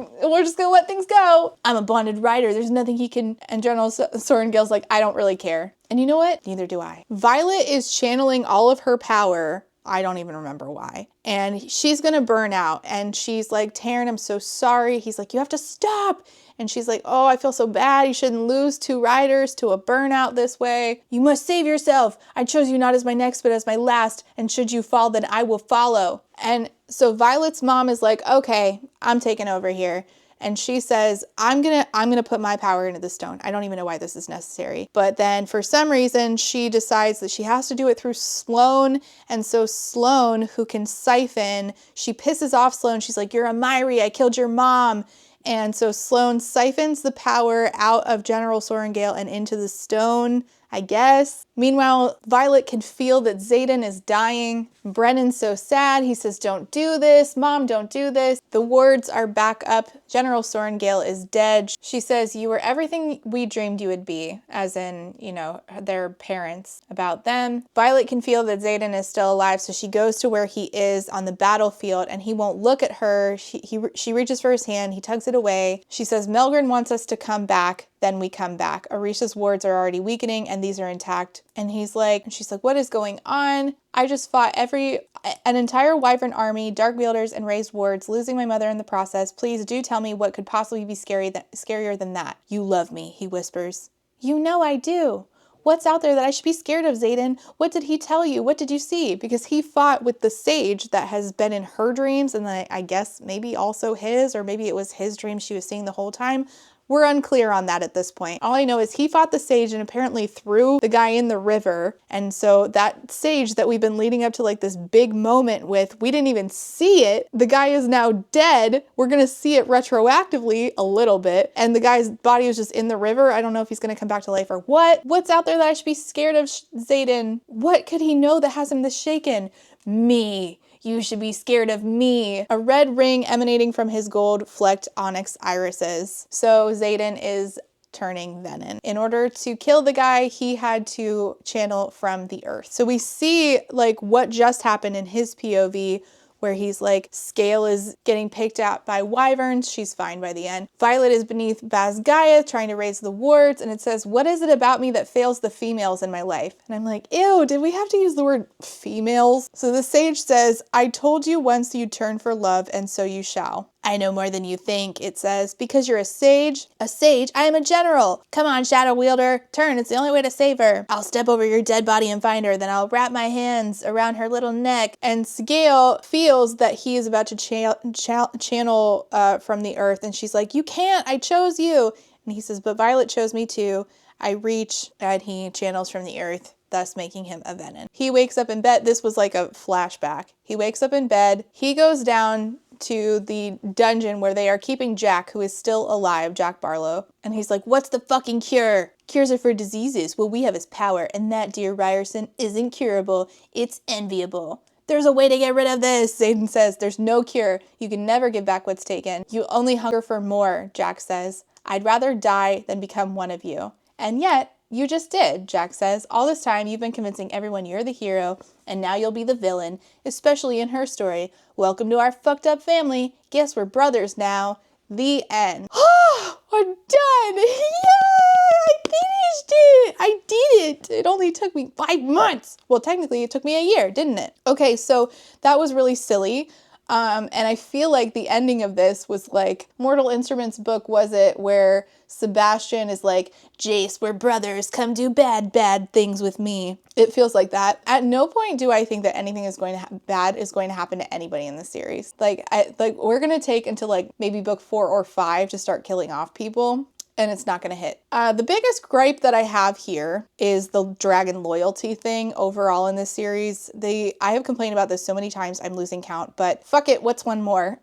just gonna let things go. I'm a bonded rider. There's nothing he can. And General Sorrengail's like, I don't really care. And you know what? Neither do I. Violet is channeling all of her power. I don't even remember why. And she's gonna burn out. And she's like, Taryn, I'm so sorry. He's like, you have to stop. And she's like, oh, I feel so bad. You shouldn't lose 2 riders to a burnout this way. You must save yourself. I chose you not as my next, but as my last. And should you fall, then I will follow. And so Violet's mom is like, okay, I'm taking over here. And she says, I'm gonna put my power into the stone. I don't even know why this is necessary. But then for some reason, she decides that she has to do it through Sloane. And so Sloane, who can siphon, she pisses off Sloane. She's like, you're a Myri, I killed your mom. And so Sloane siphons the power out of General Sorrengail and into the stone, I guess. Meanwhile, Violet can feel that Xaden is dying. Brennan's so sad. He says, don't do this. Mom, don't do this. The wards are back up. General Sorrengail is dead. She says, you were everything we dreamed you would be, as in, you know, their parents, about them. Violet can feel that Xaden is still alive, so she goes to where he is on the battlefield, and he won't look at her. She reaches for his hand. He tugs it away. She says, Melgren wants us to come back. Then we come back. Orisha's wards are already weakening, and these are intact. And she's like, what is going on? I just fought an entire wyvern army, dark wielders, and raised wards, losing my mother in the process. Please do tell me what could possibly be scarier than that. You love me, he whispers. You know I do. What's out there that I should be scared of, Xaden? What did he tell you? What did you see? Because he fought with the sage that has been in her dreams, and then I guess maybe also his, or maybe it was his dream she was seeing the whole time. We're unclear on that at this point. All I know is he fought the sage and apparently threw the guy in the river. And so that sage that we've been leading up to like this big moment with, we didn't even see it. The guy is now dead. We're going to see it retroactively a little bit. And the guy's body is just in the river. I don't know if he's going to come back to life or what. What's out there that I should be scared of, Xaden? What could he know that has him this shaken? Me. You should be scared of me. A red ring emanating from his gold flecked onyx irises. So Xaden is turning venom. In order to kill the guy, he had to channel from the earth. So we see like what just happened in his POV, where he's like, Scale is getting picked out by wyverns. She's fine by the end. Violet is beneath Basgaia trying to raise the wards. And it says, what is it about me that fails the females in my life? And I'm like, ew, did we have to use the word females? So the sage says, I told you once you'd turn for love, and so you shall. I know more than you think, it says, because you're a sage. A sage? I am a general. Come on, Shadow Wielder. Turn, it's the only way to save her. I'll step over your dead body and find her, then I'll wrap my hands around her little neck. And Scale feels that he is about to channel from the earth, and she's like, you can't, I chose you. And he says, but Violet chose me too. I reach, and he channels from the earth, thus making him a venom. He wakes up in bed. This was like a flashback. He wakes up in bed. He goes down to the dungeon where they are keeping Jack, who is still alive, Jack Barlow. And he's like, what's the fucking cure? Cures are for diseases. Well, we have his power, and that, dear Ryerson, isn't curable. It's enviable. There's a way to get rid of this, Xaden says. There's no cure. You can never give back what's taken. You only hunger for more, Jack says. I'd rather die than become one of you. And yet, you just did, Jack says. All this time, you've been convincing everyone you're the hero, and now you'll be the villain, especially in her story. Welcome to our fucked up family. Guess we're brothers now. The end. Oh, we're done. Yay! I finished it. I did it. It only took me 5 months. Well, technically, it took me a year, didn't it? Okay, so that was really silly. And I feel like the ending of this was like Mortal Instruments book, was it, where Sebastian is like, Jace, we're brothers, come do bad things with me. It feels like that. At no point do I think that anything is going to bad is going to happen to anybody in the series. Like we're going to take until like maybe book 4 or 5 to start killing off people. And it's not going to hit. The biggest gripe that I have here is the dragon loyalty thing overall in this series. I have complained about this so many times, I'm losing count, but fuck it, what's one more?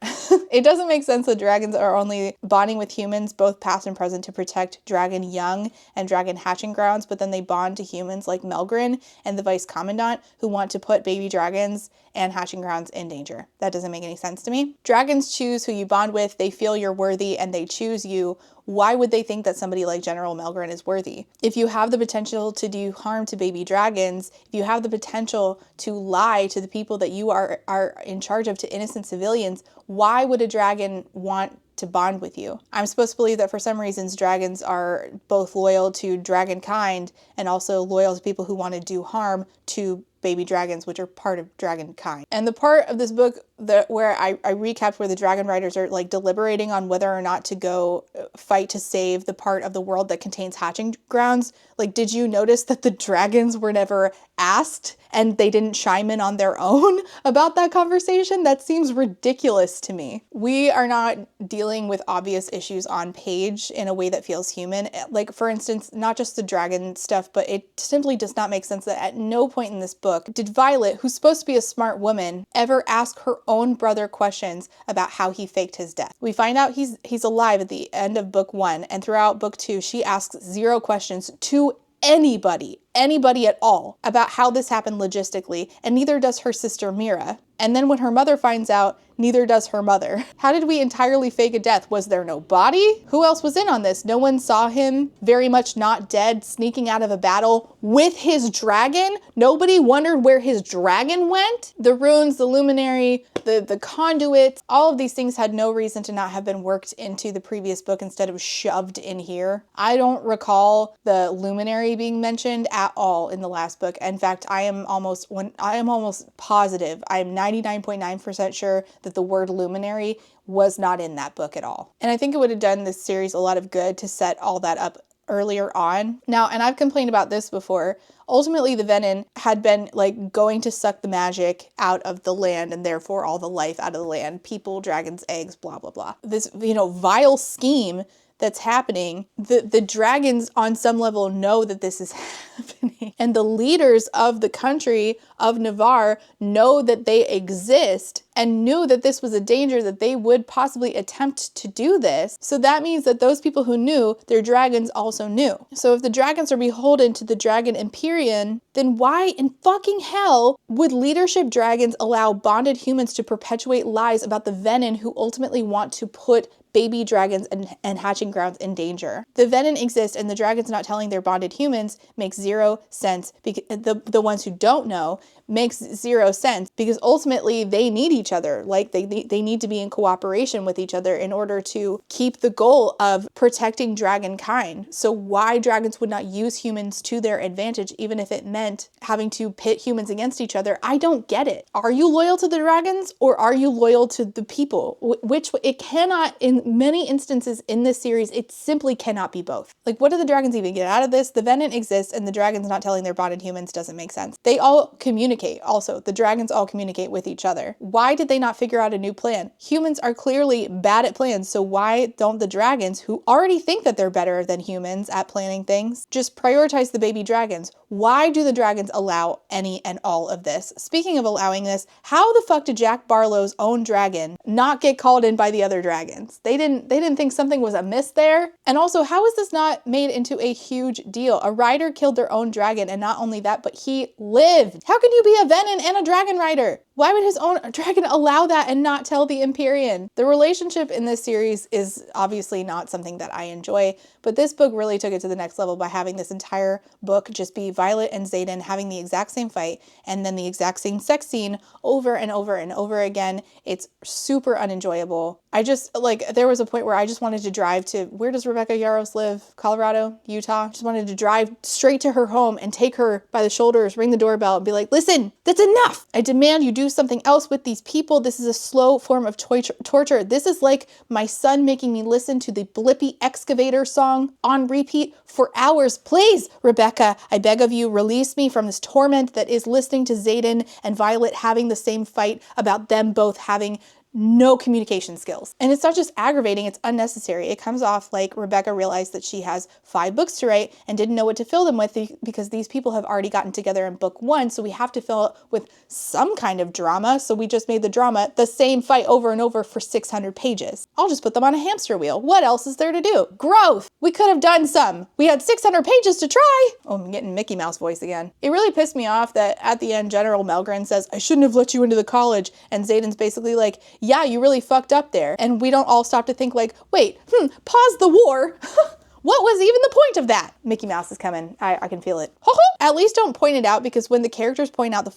It doesn't make sense that dragons are only bonding with humans, both past and present, to protect dragon young and dragon hatching grounds, but then they bond to humans like Melgren and the Vice Commandant, who want to put baby dragons and hatching grounds in danger. That doesn't make any sense to me. Dragons choose who you bond with, they feel you're worthy, and they choose you. why would they think that somebody like General Melgren is worthy? If you have the potential to do harm to baby dragons, if you have the potential to lie to the people that you are in charge of, to innocent civilians, why would a dragon want to bond with you? I'm supposed to believe that for some reasons dragons are both loyal to dragon kind and also loyal to people who want to do harm to baby dragons, which are part of dragon kind. And the part of this book where I recapped where the dragon riders are like deliberating on whether or not to go fight to save the part of the world that contains hatching grounds, like, did you notice that the dragons were never asked and they didn't chime in on their own about that conversation? That seems ridiculous to me. We are not dealing with obvious issues on page in a way that feels human. Like, for instance, not just the dragon stuff, but it simply does not make sense that at no point in this book did Violet, who's supposed to be a smart woman, ever ask her own brother questions about how he faked his death. We find out he's alive at the end of book 1, and throughout book 2, she asks 0 questions to anybody at all about how this happened logistically, and neither does her sister Mira. And then when her mother finds out, neither does her mother. How did we entirely fake a death? Was there no body? Who else was in on this? No one saw him very much not dead, sneaking out of a battle with his dragon? Nobody wondered where his dragon went? The runes, the luminary, the conduits, all of these things had no reason to not have been worked into the previous book instead of shoved in here. I don't recall the luminary being mentioned at all in the last book. In fact, I am almost positive, I am 99.9% sure that the word luminary was not in that book at all. And I think it would have done this series a lot of good to set all that up earlier on. Now, and I've complained about this before, ultimately the Venin had been like going to suck the magic out of the land and therefore all the life out of the land, people, dragons, eggs, blah, blah, blah. This, vile scheme that's happening, the dragons on some level know that this is happening. And the leaders of the country of Navarre know that they exist and knew that this was a danger, that they would possibly attempt to do this. So that means that those people who knew, their dragons also knew. So if the dragons are beholden to the Dragon Empyrean, then why in fucking hell would leadership dragons allow bonded humans to perpetuate lies about the Venin who ultimately want to put baby dragons and hatching grounds in danger? The Venin exist and the dragons not telling their bonded humans makes 0 sense. Because the ones who don't know makes 0 sense because ultimately they need each other. Like they need to be in cooperation with each other in order to keep the goal of protecting dragon kind. So why dragons would not use humans to their advantage, even if it meant having to pit humans against each other, I don't get it. Are you loyal to the dragons or are you loyal to the people? Which it cannot, in many instances in this series, it simply cannot be both. Like, what do the dragons even get out of this? The Venin exists and the dragons not telling their bonded humans doesn't make sense. They all communicate. Also, the dragons all communicate with each other. Why did they not figure out a new plan? Humans are clearly bad at plans, so why don't the dragons, who already think that they're better than humans at planning things, just prioritize the baby dragons? Why do the dragons allow any and all of this? Speaking of allowing this, how the fuck did Jack Barlow's own dragon not get called in by the other dragons? They didn't think something was amiss there? And also, how is this not made into a huge deal? A rider killed their own dragon, and not only that, but he lived. How can you be a Venin and a dragon rider? Why would his own dragon allow that and not tell the Empyrean? The relationship in this series is obviously not something that I enjoy, but this book really took it to the next level by having this entire book just be Violet and Xaden having the exact same fight and then the exact same sex scene over and over and over again. It's super unenjoyable. I just, like, there was a point where I just wanted to drive to, where does Rebecca Yarros live? Colorado? Utah? Just wanted to drive straight to her home and take her by the shoulders, ring the doorbell and be like, listen, that's enough. I demand you do something else with these people. This is a slow form of torture. This is like my son making me listen to the Blippi Excavator song on repeat for hours. Please, Rebecca, I beg of you, release me from this torment that is listening to Xaden and Violet having the same fight about them both having no communication skills. And it's not just aggravating, it's unnecessary. It comes off like Rebecca realized that she has 5 books to write and didn't know what to fill them with because these people have already gotten together in book 1, so we have to fill it with some kind of drama, so we just made the drama the same fight over and over for 600 pages. I'll just put them on a hamster wheel. What else is there to do? Growth! We could have done some. We had 600 pages to try! Oh, I'm getting Mickey Mouse voice again. It really pissed me off that at the end, General Melgren says, I shouldn't have let you into the college, and Xaden's basically like, yeah, you really fucked up there. And we don't all stop to think like, wait, pause the war. What was even the point of that? Mickey Mouse is coming. I can feel it. At least don't point it out, because when the characters point out the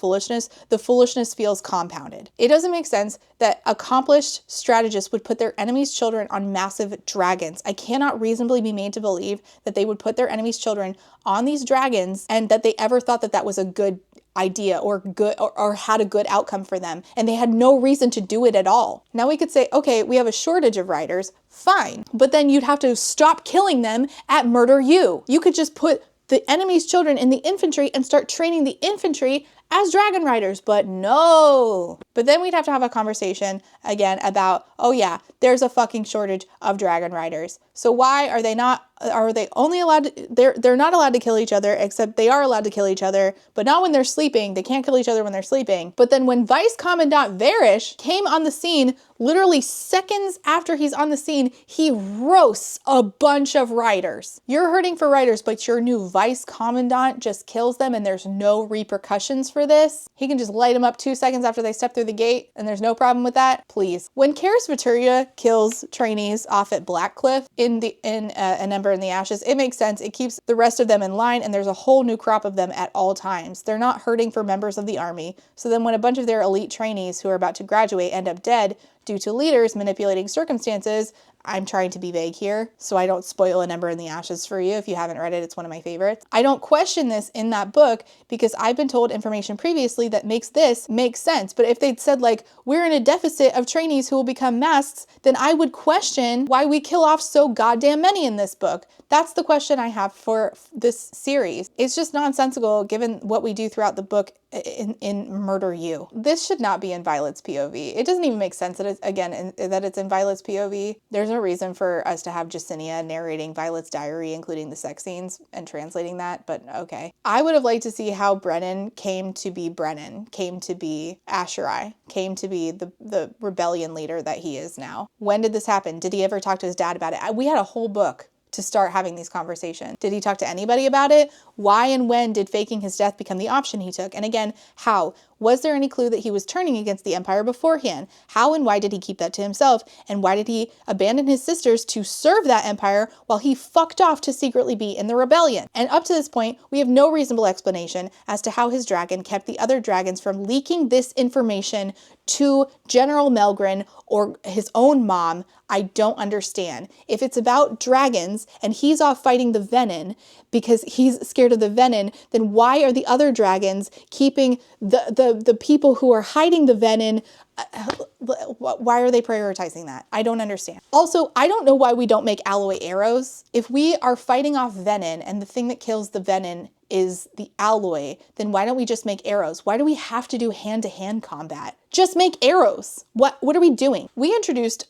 foolishness feels compounded. It doesn't make sense that accomplished strategists would put their enemies' children on massive dragons. I cannot reasonably be made to believe that they would put their enemies' children on these dragons and that they ever thought that that was a good idea or good or had a good outcome for them, and they had no reason to do it at all. Now we could say, okay, we have a shortage of riders, fine, but then you'd have to stop killing them at murder you. You could just put the enemy's children in the infantry and start training the infantry as dragon riders, but no. But then we'd have to have a conversation again about, oh yeah, there's a fucking shortage of dragon riders. So why are they only allowed to, they're not allowed to kill each other, except they are allowed to kill each other, but not when they're sleeping. They can't kill each other when they're sleeping. But then when Vice Commandant Varish came on the scene, literally seconds after he's on the scene, he roasts a bunch of riders. You're hurting for riders, but your new Vice Commandant just kills them and there's no repercussions for this. He can just light them up 2 seconds after they step through the gate and there's no problem with that. Please. When Karis Vituria kills trainees off at Blackcliff in An Ember in the Ashes, it makes sense. It keeps the rest of them in line and there's a whole new crop of them at all times. They're not hurting for members of the army. So then when a bunch of their elite trainees who are about to graduate end up dead due to leaders manipulating circumstances, I'm trying to be vague here, so I don't spoil An Ember in the Ashes for you. If you haven't read it, it's one of my favorites. I don't question this in that book because I've been told information previously that makes this make sense. But if they'd said like, we're in a deficit of trainees who will become masks, then I would question why we kill off so goddamn many in this book. That's the question I have for this series. It's just nonsensical given what we do throughout the book in Murder You. This should not be in Violet's POV. It doesn't even make sense that it's in Violet's POV. There's no reason for us to have Jacinia narrating Violet's diary, including the sex scenes, and translating that, but okay. I would have liked to see how Brennan, came to be Asherai, came to be the rebellion leader that he is now. When did this happen? Did he ever talk to his dad about it? We had a whole book to start having these conversations. Did he talk to anybody about it? Why and when did faking his death become the option he took? And again, how? Was there any clue that he was turning against the Empire beforehand? How and why did he keep that to himself? And why did he abandon his sisters to serve that Empire while he fucked off to secretly be in the rebellion? And up to this point, we have no reasonable explanation as to how his dragon kept the other dragons from leaking this information to General Melgren or his own mom. I don't understand. If it's about dragons and he's off fighting the Venin because he's scared of the Venin, then why are the other dragons keeping the people who are hiding the Venin? Why are they prioritizing that? I don't understand. Also, I don't know why we don't make alloy arrows. If we are fighting off Venin and the thing that kills the Venin is the alloy, then why don't we just make arrows? Why do we have to do hand-to-hand combat? Just make arrows. What are we doing? We introduced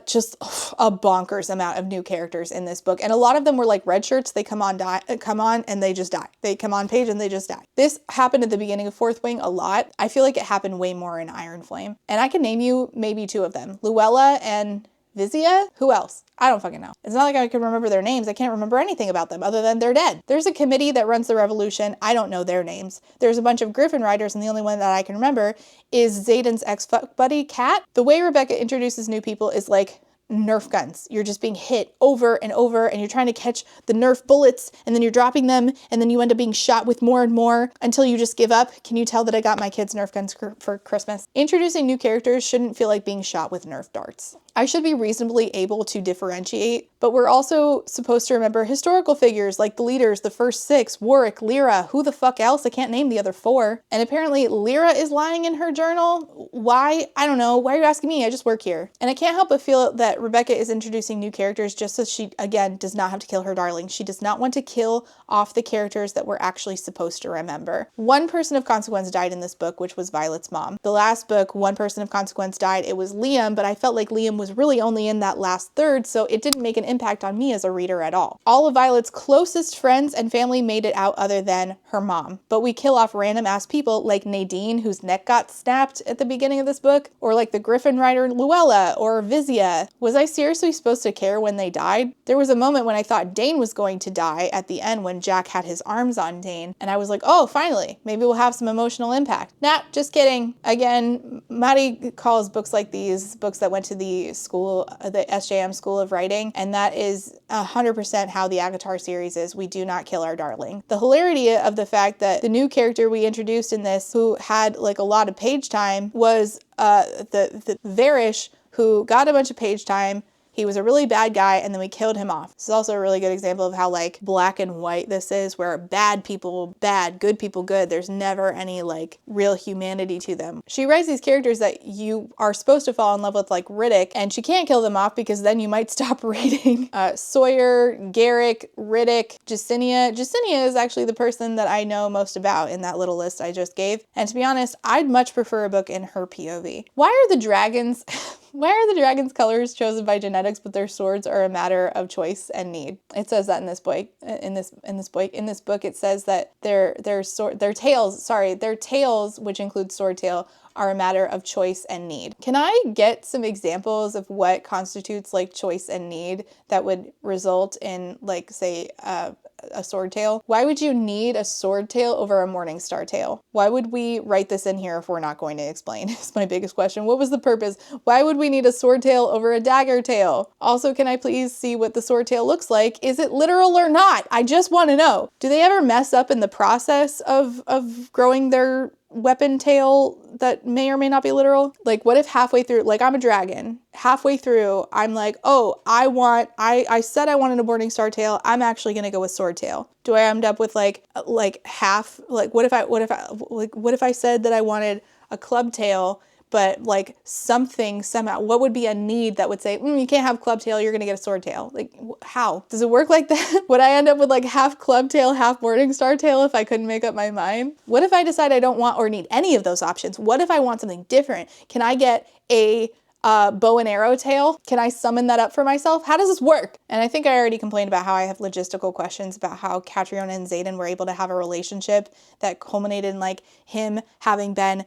just a bonkers amount of new characters in this book, and a lot of them were like red shirts. They come on and they just die. They come on page and they just die. This happened at the beginning of Fourth Wing a lot. I feel like it happened way more in Iron Flame, and I can name you maybe 2 of them: Luella and Vizia? Who else? I don't fucking know. It's not like I can remember their names. I can't remember anything about them other than they're dead. There's a committee that runs the revolution. I don't know their names. There's a bunch of Griffin riders, and the only one that I can remember is Zayden's ex-fuck buddy, Kat. The way Rebecca introduces new people is like Nerf guns. You're just being hit over and over, and you're trying to catch the Nerf bullets, and then you're dropping them, and then you end up being shot with more and more until you just give up. Can you tell that I got my kids Nerf guns for Christmas? Introducing new characters shouldn't feel like being shot with Nerf darts. I should be reasonably able to differentiate, but we're also supposed to remember historical figures like the leaders, the first 6, Warwick, Lyra, who the fuck else? I can't name the other 4. And apparently Lyra is lying in her journal. Why? I don't know. Why are you asking me? I just work here. And I can't help but feel that Rebecca is introducing new characters just so she, again, does not have to kill her darling. She does not want to kill off the characters that we're actually supposed to remember. One person of consequence died in this book, which was Violet's mom. The last book, one person of consequence died. It was Liam, but I felt like Liam was really only in that last third, so it didn't make an impact on me as a reader at all. All of Violet's closest friends and family made it out other than her mom, but we kill off random ass people like Nadine, whose neck got snapped at the beginning of this book, or like the Griffin rider Luella or Vizia. Was I seriously supposed to care when they died? There was a moment when I thought Dane was going to die at the end when Jack had his arms on Dane, and I was like, oh, finally, maybe we'll have some emotional impact. Nah, just kidding. Again, Maddie calls books like these books that went to the school, the SJM School of Writing, and that is 100% how the ACOTAR series is. We do not kill our darling. The hilarity of the fact that the new character we introduced in this, who had like a lot of page time, was the Varish, who got a bunch of page time. He was a really bad guy, and then we killed him off. This is also a really good example of how like black and white this is, where bad people bad, good people good. There's never any like real humanity to them. She writes these characters that you are supposed to fall in love with, like Riddick, and she can't kill them off because then you might stop reading. Sawyer, Garrick, Riddick, Jacinia. Jacinia is actually the person that I know most about in that little list I just gave. And to be honest, I'd much prefer a book in her POV. Why are the dragons... Why are the dragons' colors chosen by genetics, but their swords are a matter of choice and need? It says that in this book. In this book, it says that their tails, which include sword tail, are a matter of choice and need. Can I get some examples of what constitutes like choice and need that would result in like, say, a sword tail? Why would you need a sword tail over a morning star tail? Why would we write this in here if we're not going to explain? It's my biggest question. What was the purpose? Why would we need a sword tail over a dagger tail? Also, can I please see what the sword tail looks like? Is it literal or not? I just want to know. Do they ever mess up in the process of growing their weapon tail that may or may not be literal? Like, what if halfway through, like I'm a dragon, halfway through I'm like, oh, I said I wanted a morning star tail, I'm actually gonna go with sword tail. Do I end up with like half, like what if I said that I wanted a club tail, but like somehow, what would be a need that would say, you can't have club tail, you're gonna get a sword tail? Like, how? Does it work like that? Would I end up with like half club tail, half morning star tail if I couldn't make up my mind? What if I decide I don't want or need any of those options? What if I want something different? Can I get a bow and arrow tail? Can I summon that up for myself? How does this work? And I think I already complained about how I have logistical questions about how Catriona and Xaden were able to have a relationship that culminated in like him having been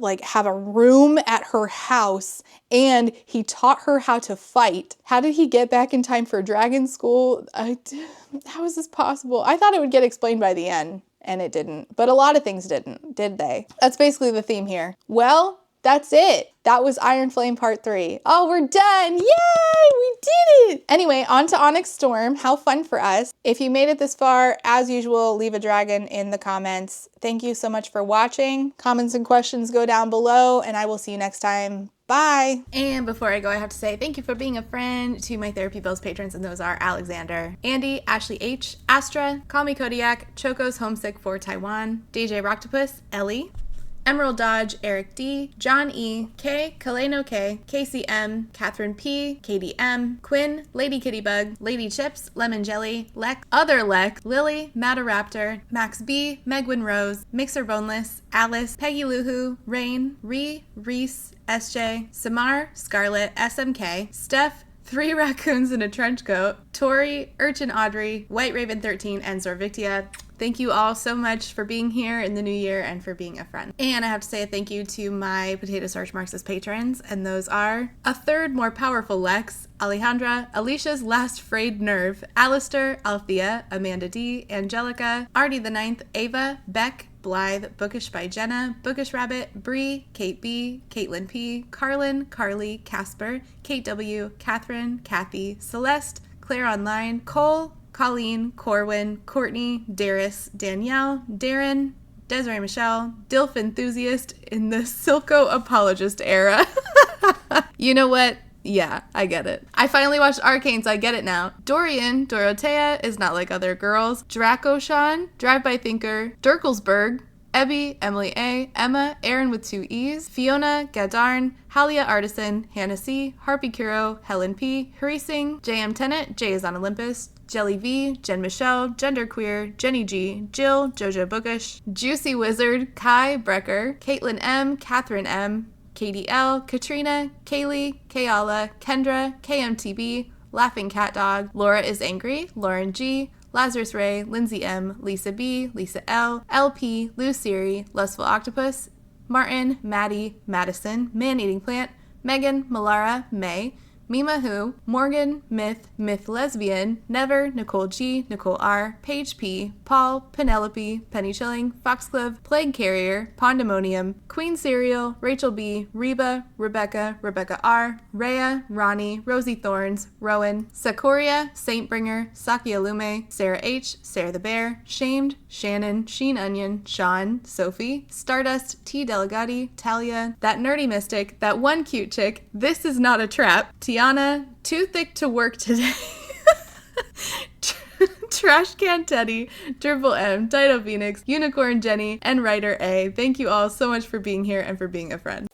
like have a room at her house and he taught her how to fight. How did he get back in time for dragon school? How is this possible? I thought it would get explained by the end, and it didn't. But a lot of things didn't, did they? That's basically the theme here. Well, that's it. That was Iron Flame Part 3. Oh, we're done. Yay, we did it. Anyway, on to Onyx Storm. How fun for us. If you made it this far, as usual, leave a dragon in the comments. Thank you so much for watching. Comments and questions go down below, and I will see you next time. Bye. And before I go, I have to say thank you for being a friend to my Therapy Bills patrons, and those are Alexander, Andy, Ashley H, Astra, Call Me Kodiak, Choco's Homesick for Taiwan, DJ Rocktopus, Ellie, Emerald Dodge, Eric D, John E, K, Kaleno K, KCM, Catherine P, KDM, Quinn, Lady Kittybug, Lady Chips, Lemon Jelly, Lek, Other Lek, Lily, Mataraptor, Max B, Megwin Rose, Mixer Boneless, Alice, Peggy Luhu, Rain, Reese, SJ, Samar, Scarlet, SMK, Steph, 3 Raccoons in a Trench Coat, Tori, Urchin Audrey, White Raven 13, and Zorvictia. Thank you all so much for being here in the new year and for being a friend. And I have to say a thank you to my Potato Starch Marxist patrons, and those are a third more powerful Lex, Alejandra, Alicia's last frayed nerve, Alistair, Althea, Amanda D, Angelica, Artie the Ninth, Ava, Beck, Blythe, Bookish by Jenna, Bookish Rabbit, Bree, Kate B, Caitlin P, Carlin, Carly, Casper, Kate W, Catherine, Kathy, Celeste, Claire Online, Cole, Colleen, Corwin, Courtney, Darius, Danielle, Darren, Desiree Michelle, Dilf Enthusiast in the Silco Apologist era. You know what? Yeah, I get it. I finally watched Arcane, so I get it now. Dorian, Dorothea is not like other girls. Draco Sean, Drive By Thinker, Dirkelsberg, Ebby, Emily A, Emma, Aaron with 2 E's, Fiona, Gadarn, Halia Artisan, Hannah C, Harpy Kuro, Helen P, Harising, JM Tennant, Jay is on Olympus, Jelly V, Jen Michelle, Genderqueer, Jenny G, Jill, Jojo Bookish, Juicy Wizard, Kai Brecker, Caitlin M, Catherine M, Katie L, Katrina, Kaylee, Kayala, Kendra, KMTB, Laughing Cat Dog, Laura is Angry, Lauren G, Lazarus Ray, Lindsay M, Lisa B, Lisa L, LP, Lou Siri, Lustful Octopus, Martin, Maddie, Madison, Man Eating Plant, Megan, Malara, May, Mima Who, Morgan, Myth, Myth Lesbian, Never, Nicole G, Nicole R, Paige P, Paul, Penelope, Penny Chilling, Foxglove, Plague Carrier, Pandemonium, Queen Cereal, Rachel B, Reba, Rebecca, Rebecca R, Rhea, Ronnie, Rosie Thorns, Rowan, Sakuria, Saintbringer, Saki Alume, Sarah H, Sarah the Bear, Shamed, Shannon, Sheen Onion, Sean, Sophie, Stardust, T Delegati, Talia, That Nerdy Mystic, That One Cute Chick, This Is Not a Trap, Tiana, Too Thick to Work Today, Trash Can Teddy, Triple M, Dido Phoenix, Unicorn Jenny, and Writer A. Thank you all so much for being here and for being a friend.